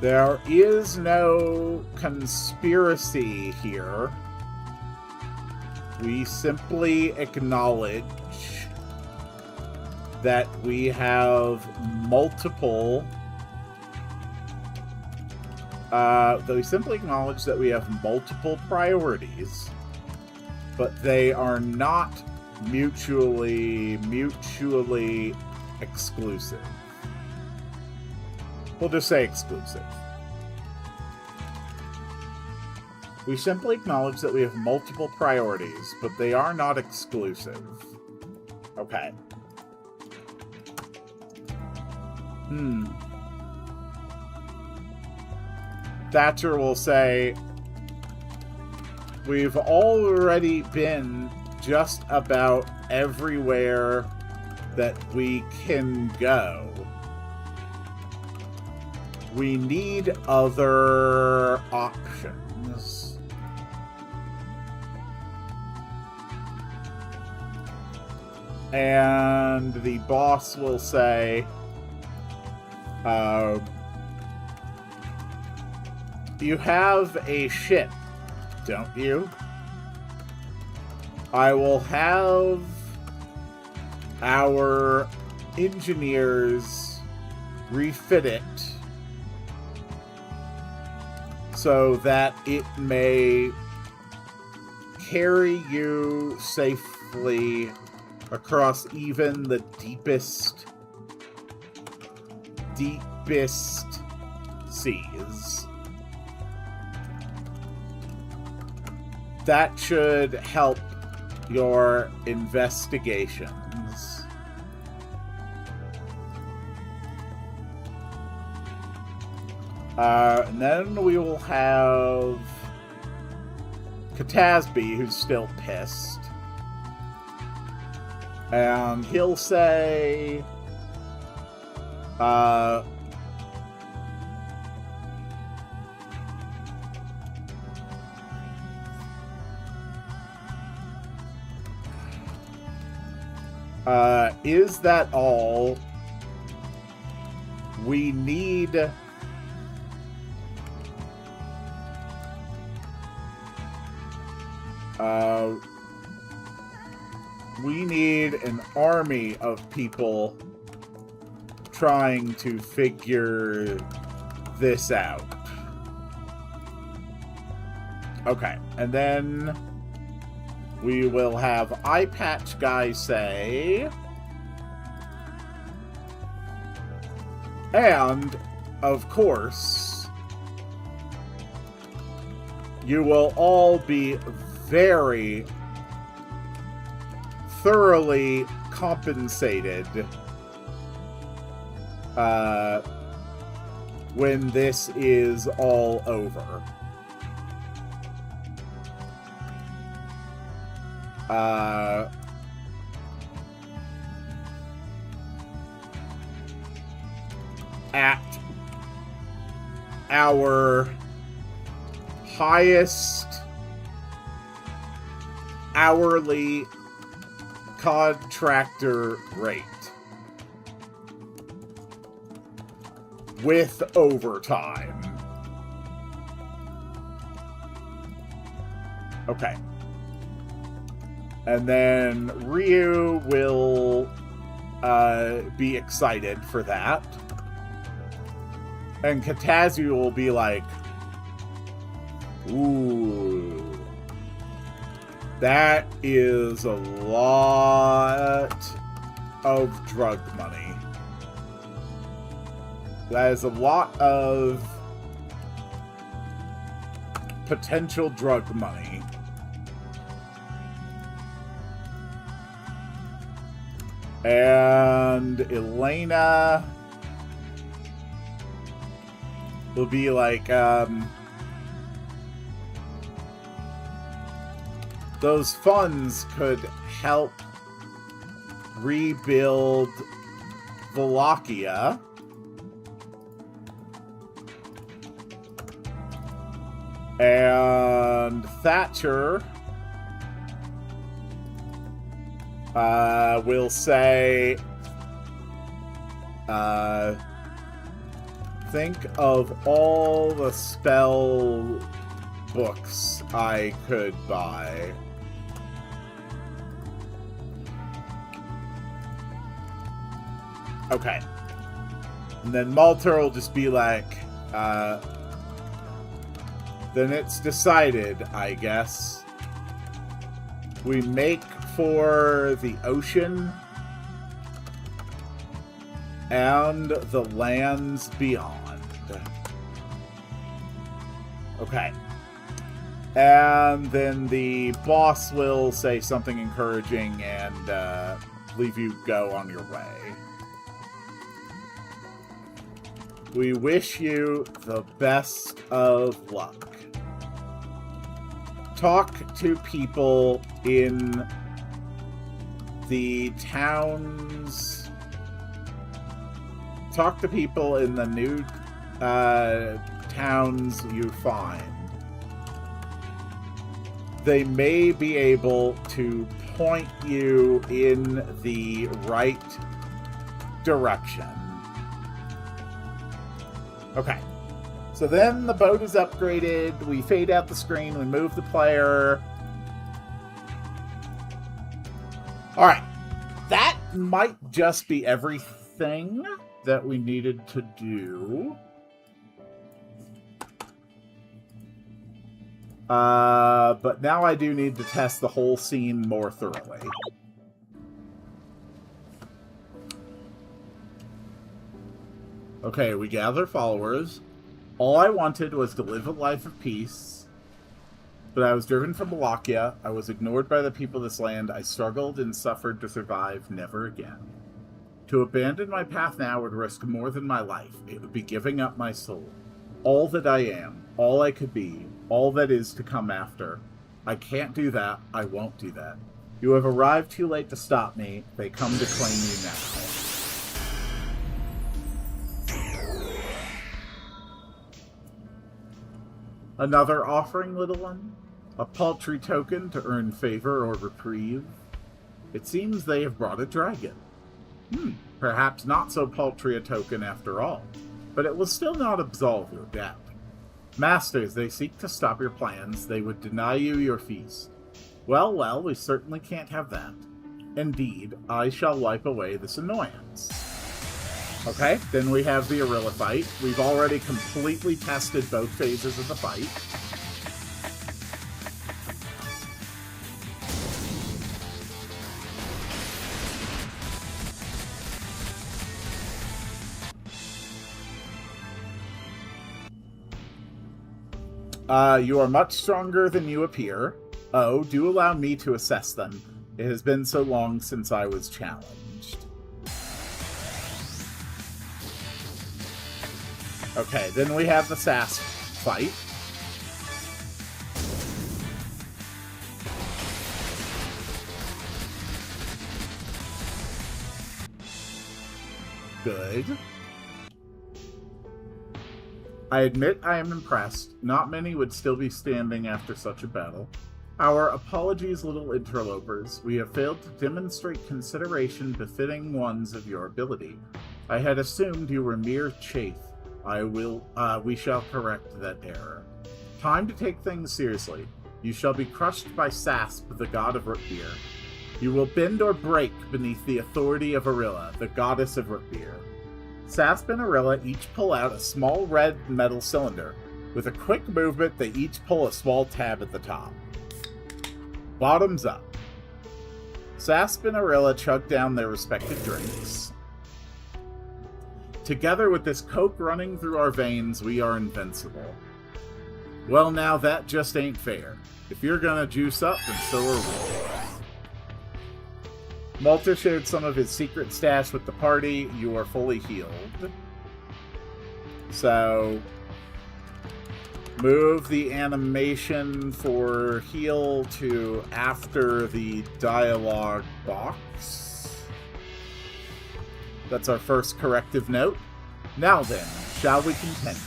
There is no conspiracy here. We simply acknowledge that we have multiple priorities, but they are not mutually exclusive. We'll just say exclusive. We simply acknowledge that we have multiple priorities, but they are not exclusive. Okay. Thatcher will say, we've already been just about everywhere that we can go. We need other options. And the boss will say, you have a ship, don't you? I will have our engineers refit it so that it may carry you safely across even the deepest seas. That should help your investigations. And then we will have Katasby, who's still pissed. And he'll say, is that all? We need an army of people trying to figure this out. Okay, and then we will have Eye Patch Guy say, and, of course, you will all be very thoroughly compensated when this is all over. At our highest hourly contractor rate with overtime. Okay. And then Ryu will be excited for that. And Katazu will be like, ooh, that is a lot of drug money. That is a lot of potential drug money. And Elena will be like, those funds could help rebuild Wallachia. And Thatcher will say, think of all the spell books I could buy. Okay. And then Malter will just be like, then it's decided, I guess. We make for the ocean and the lands beyond. Okay. And then the boss will say something encouraging and leave you go on your way. We wish you the best of luck. Talk to people in the towns. Talk to people in the new towns you find, they may be able to point you in the right direction. Okay. So then the boat is upgraded. We fade out the screen. We move the player. All right. That might just be everything that we needed to do. But now I do need to test the whole scene more thoroughly. Okay, we gather followers. All I wanted was to live a life of peace. But I was driven from Wallachia. I was ignored by the people of this land. I struggled and suffered to survive. Never again. To abandon my path now would risk more than my life. It would be giving up my soul. All that I am. All I could be. All that is to come after. I can't do that. I won't do that. You have arrived too late to stop me. They come to claim you now. Another offering, little one? A paltry token to earn favor or reprieve? It seems they have brought a dragon. Perhaps not so paltry a token after all, but it will still not absolve your debt. Masters, they seek to stop your plans. They would deny you your feast. Well, we certainly can't have that. Indeed, I shall wipe away this annoyance. Okay, then we have the Arilla fight. We've already completely tested both phases of the fight. You are much stronger than you appear. Oh, do allow me to assess them. It has been so long since I was challenged. Okay, then we have the SAS fight. Good. I admit I am impressed. Not many would still be standing after such a battle. Our apologies, little interlopers. We have failed to demonstrate consideration befitting ones of your ability. I had assumed you were mere chaff. We shall correct that error. Time to take things seriously. You shall be crushed by Sasp, the god of root beer. You will bend or break beneath the authority of Arilla, the goddess of root beer. Sasp and Arilla each pull out a small red metal cylinder. With a quick movement, they each pull a small tab at the top. Bottoms up. Sasp and Arilla chug down their respective drinks. Together with this coke running through our veins, we are invincible. Well, now that just ain't fair. If you're gonna juice up, then so are we. Malta shared some of his secret stash with the party. You are fully healed. So, move the animation for heal to after the dialogue box. That's our first corrective note. Now then, shall we continue?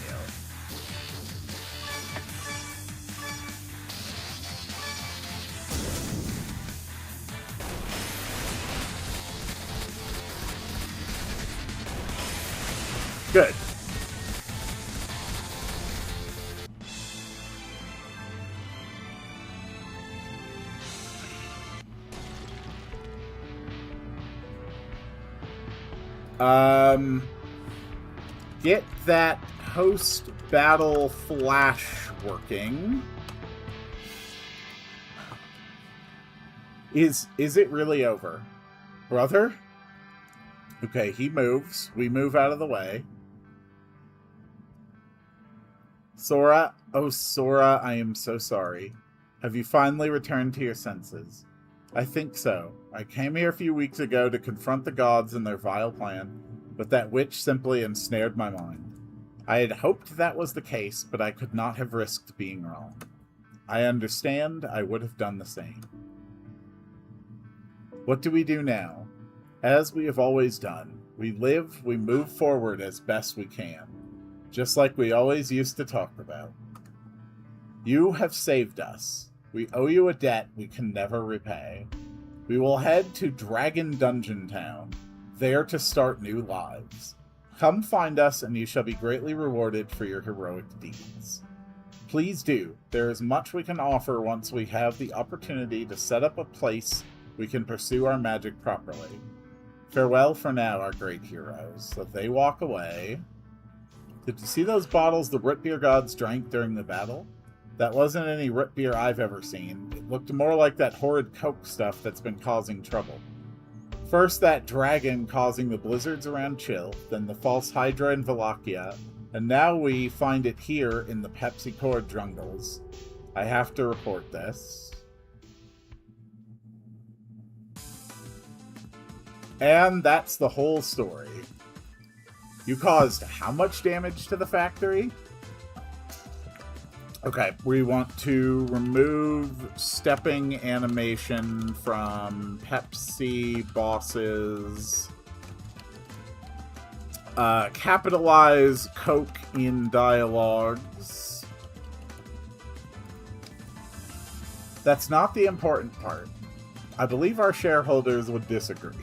Good. Get that post-battle flash working. Is it really over? Brother? Okay, he moves. We move out of the way. Sora, oh Sora, I am so sorry. Have you finally returned to your senses? I think so. I came here a few weeks ago to confront the gods and their vile plan, but that witch simply ensnared my mind. I had hoped that was the case, but I could not have risked being wrong. I understand. I would have done the same. What do we do now? As we have always done. We live, we move forward as best we can. just like we always used to talk about. You have saved us. We owe you a debt we can never repay. We will head to Dragon Dungeon Town, there to start new lives. Come find us, and you shall be greatly rewarded for your heroic deeds. Please do. There is much we can offer once we have the opportunity to set up a place we can pursue our magic properly. Farewell for now, our great heroes. So they walk away. Did you see those bottles the root beer gods drank during the battle? That wasn't any root beer I've ever seen. It looked more like that horrid Coke stuff that's been causing trouble. First that dragon causing the blizzards around Chill, then the false Hydra in Wallachia, and now we find it here in the Pepsi Core jungles. I have to report this. And that's the whole story. You caused how much damage to the factory? Okay, we want to remove stepping animation from Pepsi bosses. Capitalize Coke in dialogues. That's not the important part. I believe our shareholders would disagree.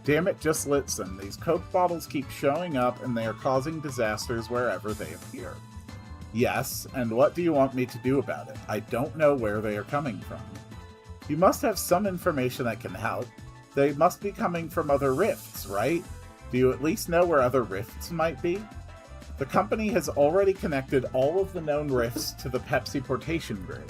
Damn it, just listen. These Coke bottles keep showing up and they are causing disasters wherever they appear. Yes, and what do you want me to do about it? I don't know where they are coming from. You must have some information that can help. They must be coming from other rifts, right? Do you at least know where other rifts might be? The company has already connected all of the known rifts to the Pepsi portation grid.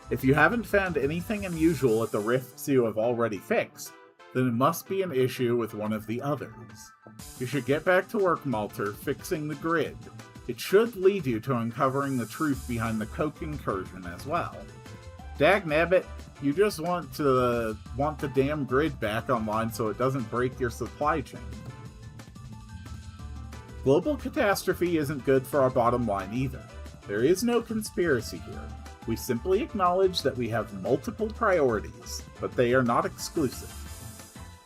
If you haven't found anything unusual at the rifts you have already fixed, then it must be an issue with one of the others. You should get back to work, Malter, fixing the grid. It should lead you to uncovering the truth behind the Coke incursion as well. Dagnabbit, you just want the damn grid back online so it doesn't break your supply chain. Global catastrophe isn't good for our bottom line either. There is no conspiracy here. We simply acknowledge that we have multiple priorities, but they are not exclusive.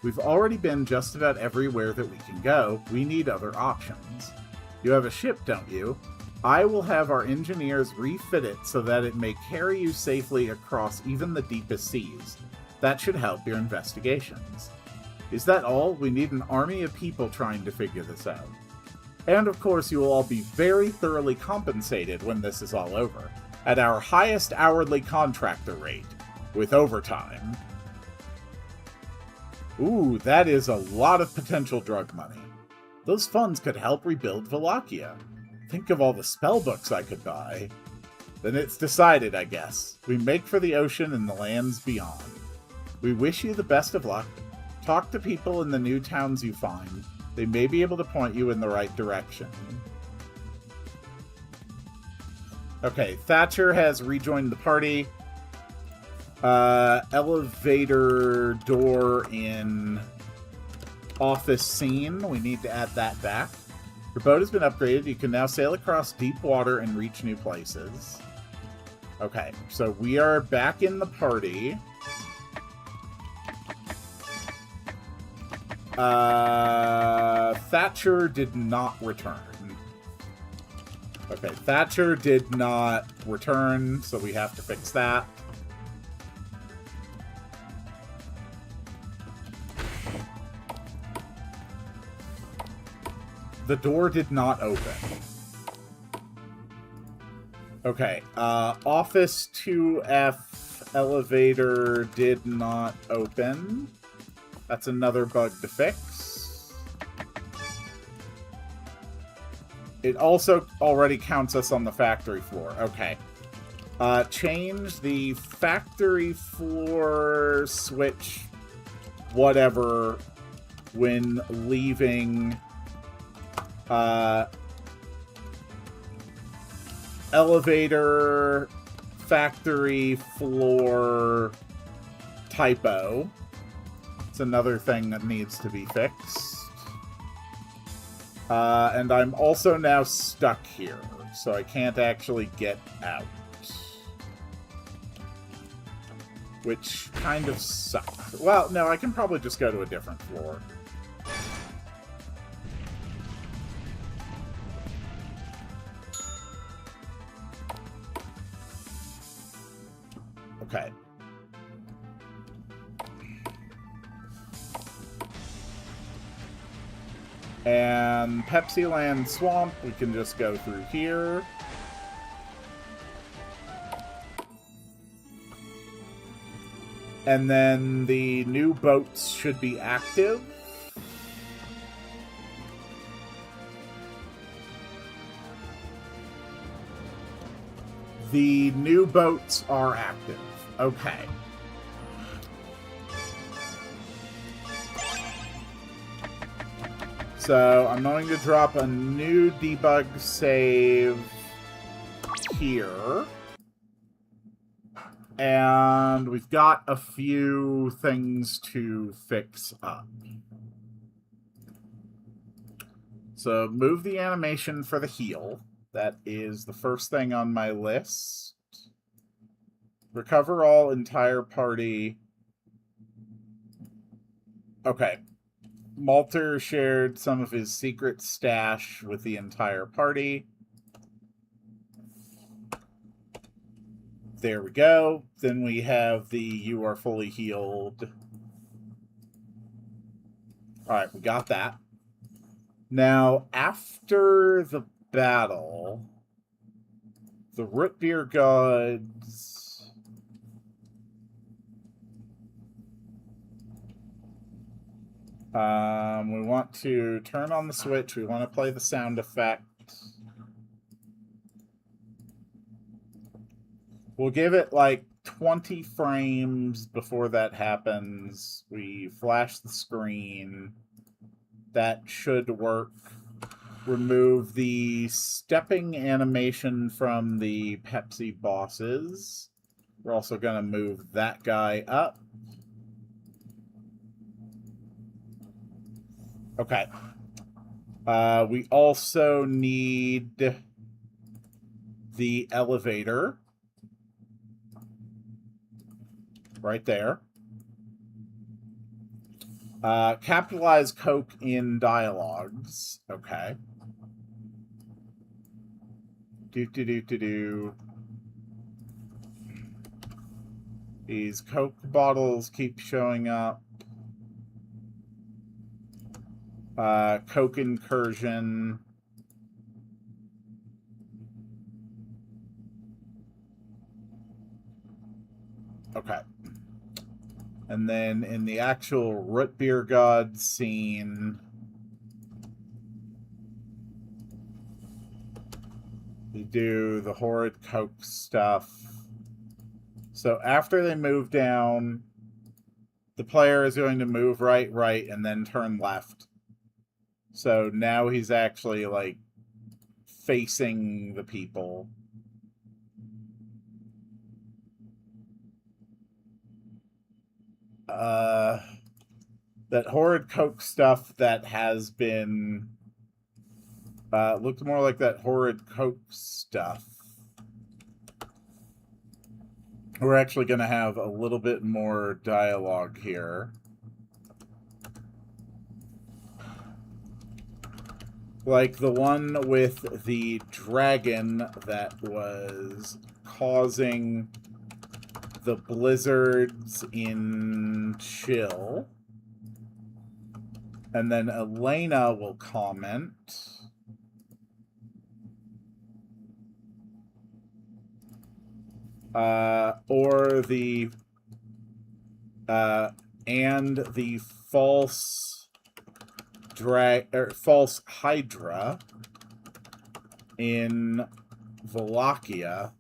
We've already been just about everywhere that we can go. We need other options. You have a ship, don't you? I will have our engineers refit it so that it may carry you safely across even the deepest seas. That should help your investigations. Is that all? We need an army of people trying to figure this out. And of course you will all be very thoroughly compensated when this is all over, at our highest hourly contractor rate, with overtime. Ooh, that is a lot of potential drug money. Those funds could help rebuild Wallachia. Think of all the spellbooks I could buy. Then it's decided, I guess. We make for the ocean and the lands beyond. We wish you the best of luck. Talk to people in the new towns you find. They may be able to point you in the right direction. Okay, Thatcher has rejoined the party. Elevator door in office scene. We need to add that back. Your boat has been upgraded. You can now sail across deep water and reach new places. Okay, so we are back in the party. Thatcher did not return. Okay, Thatcher did not return, so we have to fix that. The door did not open. Okay, Office 2F elevator did not open. That's another bug to fix. It also already counts us on the factory floor. Okay. Change the factory floor switch whatever when leaving elevator factory floor typo. It's another thing that needs to be fixed. And I'm also now stuck here, so I can't actually get out. Which kind of sucks. Well, no, I can probably just go to a different floor. Okay. And Pepsi Land Swamp, we can just go through here. And then the new boats should be active. The new boats are active. Okay. So I'm going to drop a new debug save here. And we've got a few things to fix up. So move the animation for the heal. That is the first thing on my list. Recover all entire party. Okay. Malter shared some of his secret stash with the entire party. There we go. Then we have the you are fully healed. Alright, we got that. Now, after the battle, the root beer gods... we want to turn on the switch. We want to play the sound effect. We'll give it like 20 frames before that happens. We flash the screen. That should work. Remove the stepping animation from the Pepsi bosses. We're also going to move that guy up. Okay. We also need the elevator. Right there. Capitalize Coke in dialogues. Okay. Do. These Coke bottles keep showing up. Coke incursion. Okay. And then in the actual root beer god scene, we do the horrid Coke stuff. So after they move down, the player is going to move right, and then turn left. So now he's actually, like, facing the people. That horrid Coke stuff that has been... looked more like that horrid Coke stuff. We're actually going to have a little bit more dialogue here. Like the one with the dragon that was causing the blizzards in Chill. And then Elena will comment. Or the... and the false... false Hydra in Wallachia.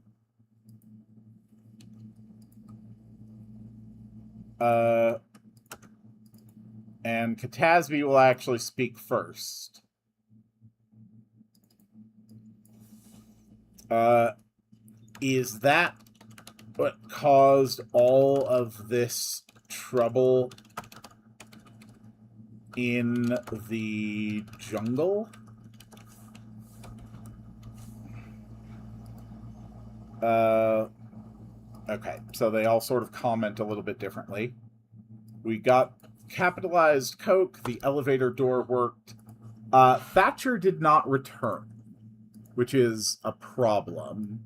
And Katasby will actually speak first. Is that what caused all of this trouble in the jungle? Okay, so they all sort of comment a little bit differently. We got capitalized Coke, the elevator door worked. Thatcher did not return, which is a problem.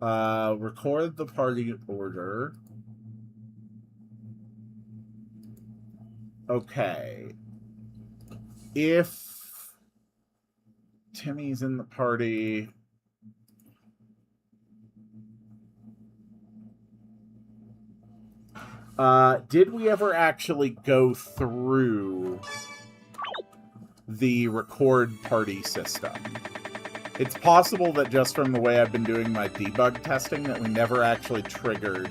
Record the party order. Okay. If Timmy's in the party... did we ever actually go through the record party system? It's possible that just from the way I've been doing my debug testing that we never actually triggered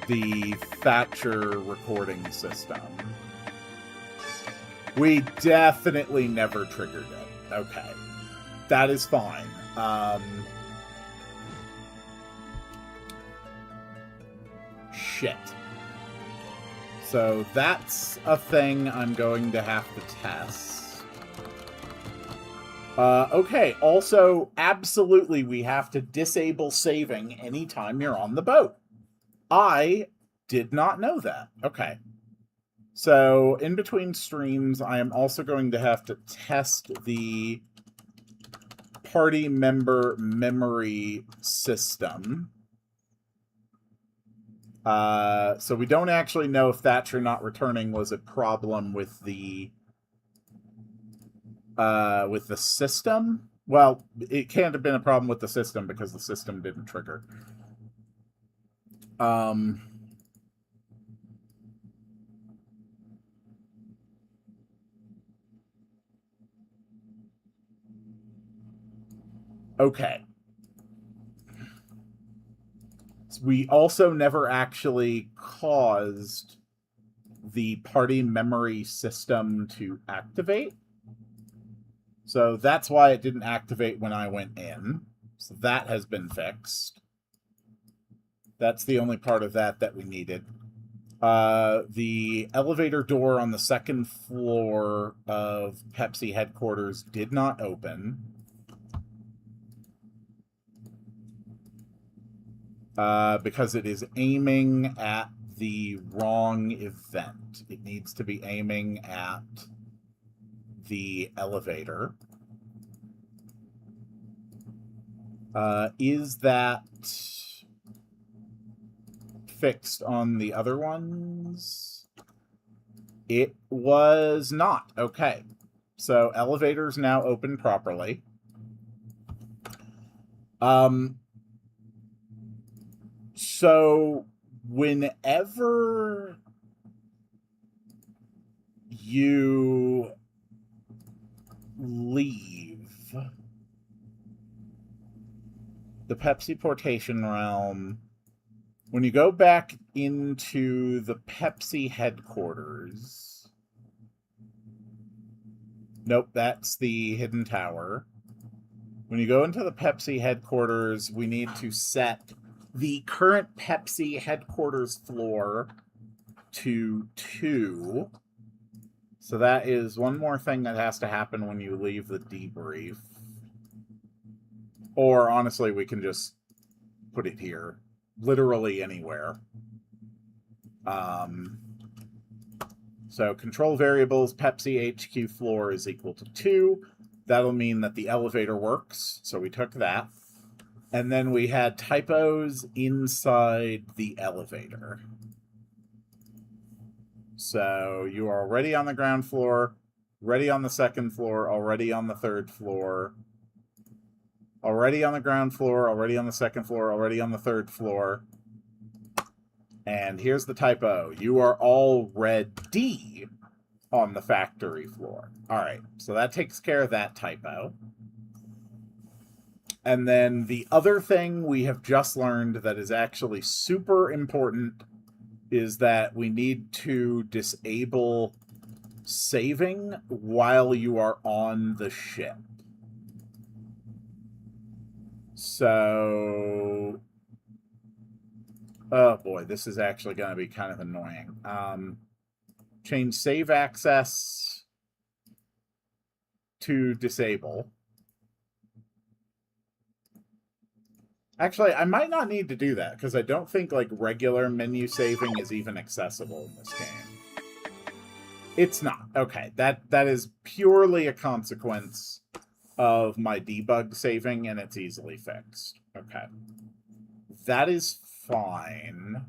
the Thatcher recording system. We definitely never triggered it. Okay. That is fine. Shit. So that's a thing I'm going to have to test. Okay, also, absolutely, we have to disable saving anytime you're on the boat. I did not know that. Okay. So, in between streams, I am also going to have to test the party member memory system. So we don't actually know if Thatcher not returning was a problem with the system. Well, it can't have been a problem with the system because the system didn't trigger. Okay. We also never actually caused the party memory system to activate. So that's why it didn't activate when I went in. So that has been fixed. That's the only part of that we needed. The elevator door on the second floor of Pepsi headquarters did not open. Because it is aiming at the wrong event. It needs to be aiming at the elevator. Is that fixed on the other ones? It was not. Okay. So elevator's now open properly. So whenever you leave the Pepsi portation realm, when you go back into the Pepsi headquarters, nope, that's the hidden tower. When you go into the Pepsi headquarters, we need to set the current Pepsi headquarters floor to 2. So that is one more thing that has to happen when you leave the debrief. Or honestly, we can just put it here. Literally anywhere. So control variables, Pepsi HQ floor is equal to 2. That'll mean that the elevator works. So we took that. And then we had typos inside the elevator. So you are already on the ground floor, already on the second floor, already on the third floor, already on the ground floor, already on the second floor, already on the third floor. And here's the typo. You are already on the factory floor. All right, so that takes care of that typo. And then the other thing we have just learned that is actually super important is that we need to disable saving while you are on the ship. So, oh boy, this is actually going to be kind of annoying. Change save access to disable. Actually, I might not need to do that, because I don't think, like, regular menu saving is even accessible in this game. It's not. Okay, that is purely a consequence of my debug saving, and it's easily fixed. Okay. That is fine.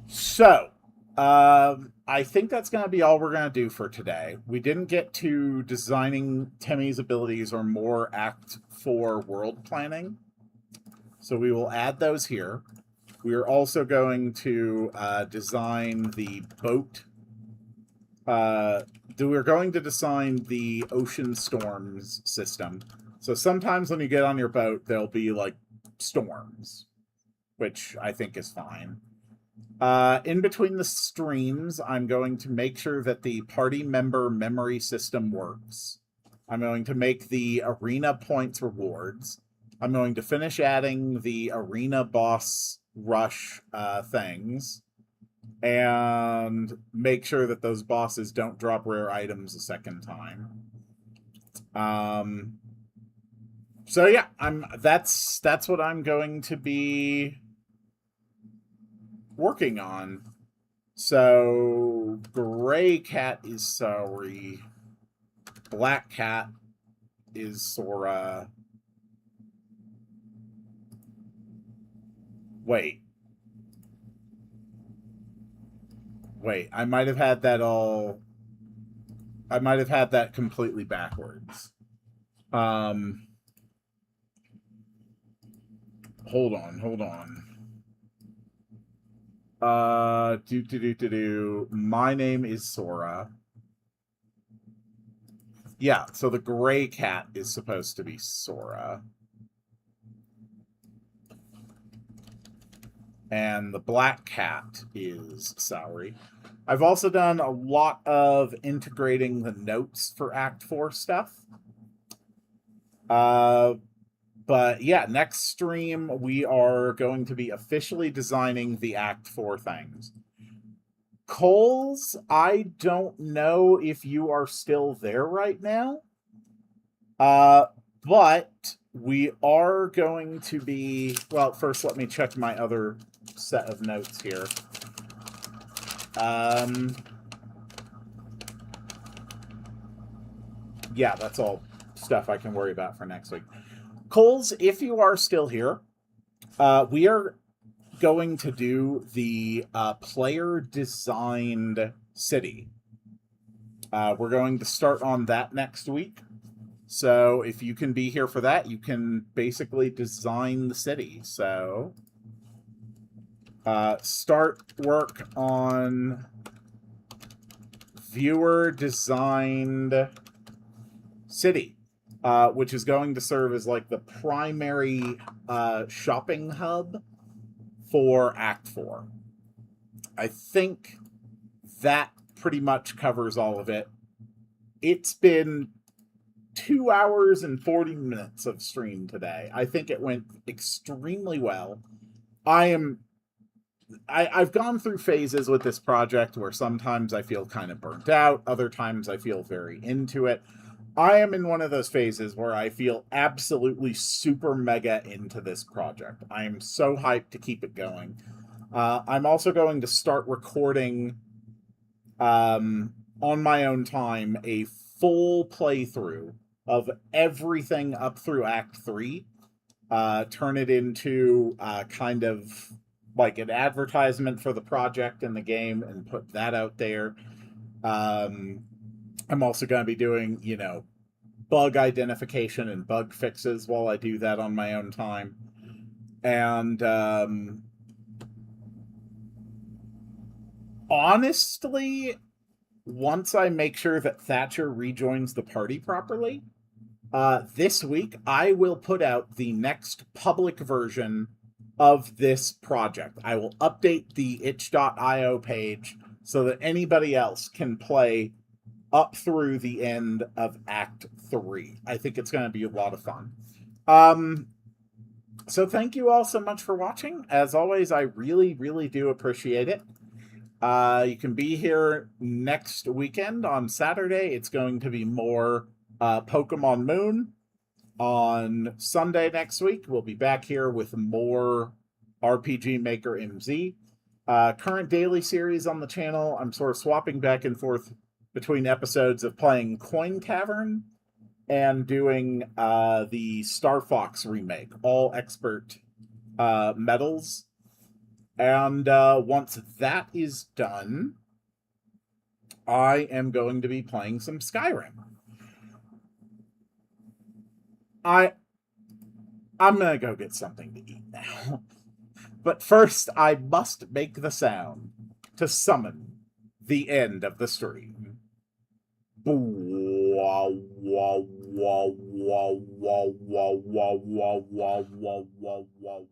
So, I think that's going to be all we're going to do for today. We didn't get to designing Timmy's abilities or more Act 4 world planning, so we will add those here. We are also going to design the boat. We're going to design the ocean storms system. So sometimes when you get on your boat, there'll be like storms, which I think is fine. In between the streams, I'm going to make sure that the party member memory system works. I'm going to make the arena points rewards. I'm going to finish adding the arena boss rush things. And make sure that those bosses don't drop rare items a second time. So yeah, that's what I'm going to be working on. So gray cat is Saori, black cat is Sora. Wait, I might have had that completely backwards. Hold on. My name is Sora. Yeah, so the gray cat is supposed to be Sora. And the black cat is Saori. I've also done a lot of integrating the notes for Act 4 stuff. But yeah, next stream we are going to be officially designing the Act 4 things. Coles, I don't know if you are still there right now. But we are going to be... Well, first let me check my other set of notes here. Yeah, that's all stuff I can worry about for next week. Coles, if you are still here, we are going to do the player-designed city. We're going to start on that next week. So if you can be here for that, you can basically design the city. So start work on viewer-designed city. Which is going to serve as like the primary shopping hub for Act 4. I think that pretty much covers all of it. It's been 2 hours and 40 minutes of stream today. I think it went extremely well. I've gone through phases with this project where sometimes I feel kind of burnt out, other times I feel very into it. I am in one of those phases where I feel absolutely super mega into this project. I am so hyped to keep it going. I'm also going to start recording on my own time a full playthrough of everything up through Act 3. Turn it into kind of like an advertisement for the project and the game and put that out there. I'm also going to be doing, bug identification and bug fixes while I do that on my own time. And honestly, once I make sure that Thatcher rejoins the party properly, this week I will put out the next public version of this project. I will update the itch.io page so that anybody else can play up through the end of Act 3. I think it's going to be a lot of fun. So thank you all so much for watching. As always, I really, really do appreciate it. You can be here next weekend on Saturday. It's going to be more Pokemon Moon. On Sunday next week, we'll be back here with more RPG Maker MZ. Current daily series on the channel, I'm sort of swapping back and forth between episodes of playing Coin Cavern and doing the Star Fox remake, all expert medals. And once that is done, I am going to be playing some Skyrim. I'm gonna go get something to eat now. But first, I must make the sound to summon the end of the stream. Wow, wow, wow, wow, wow, wow, wow, wow, wow, wow, wow, wow.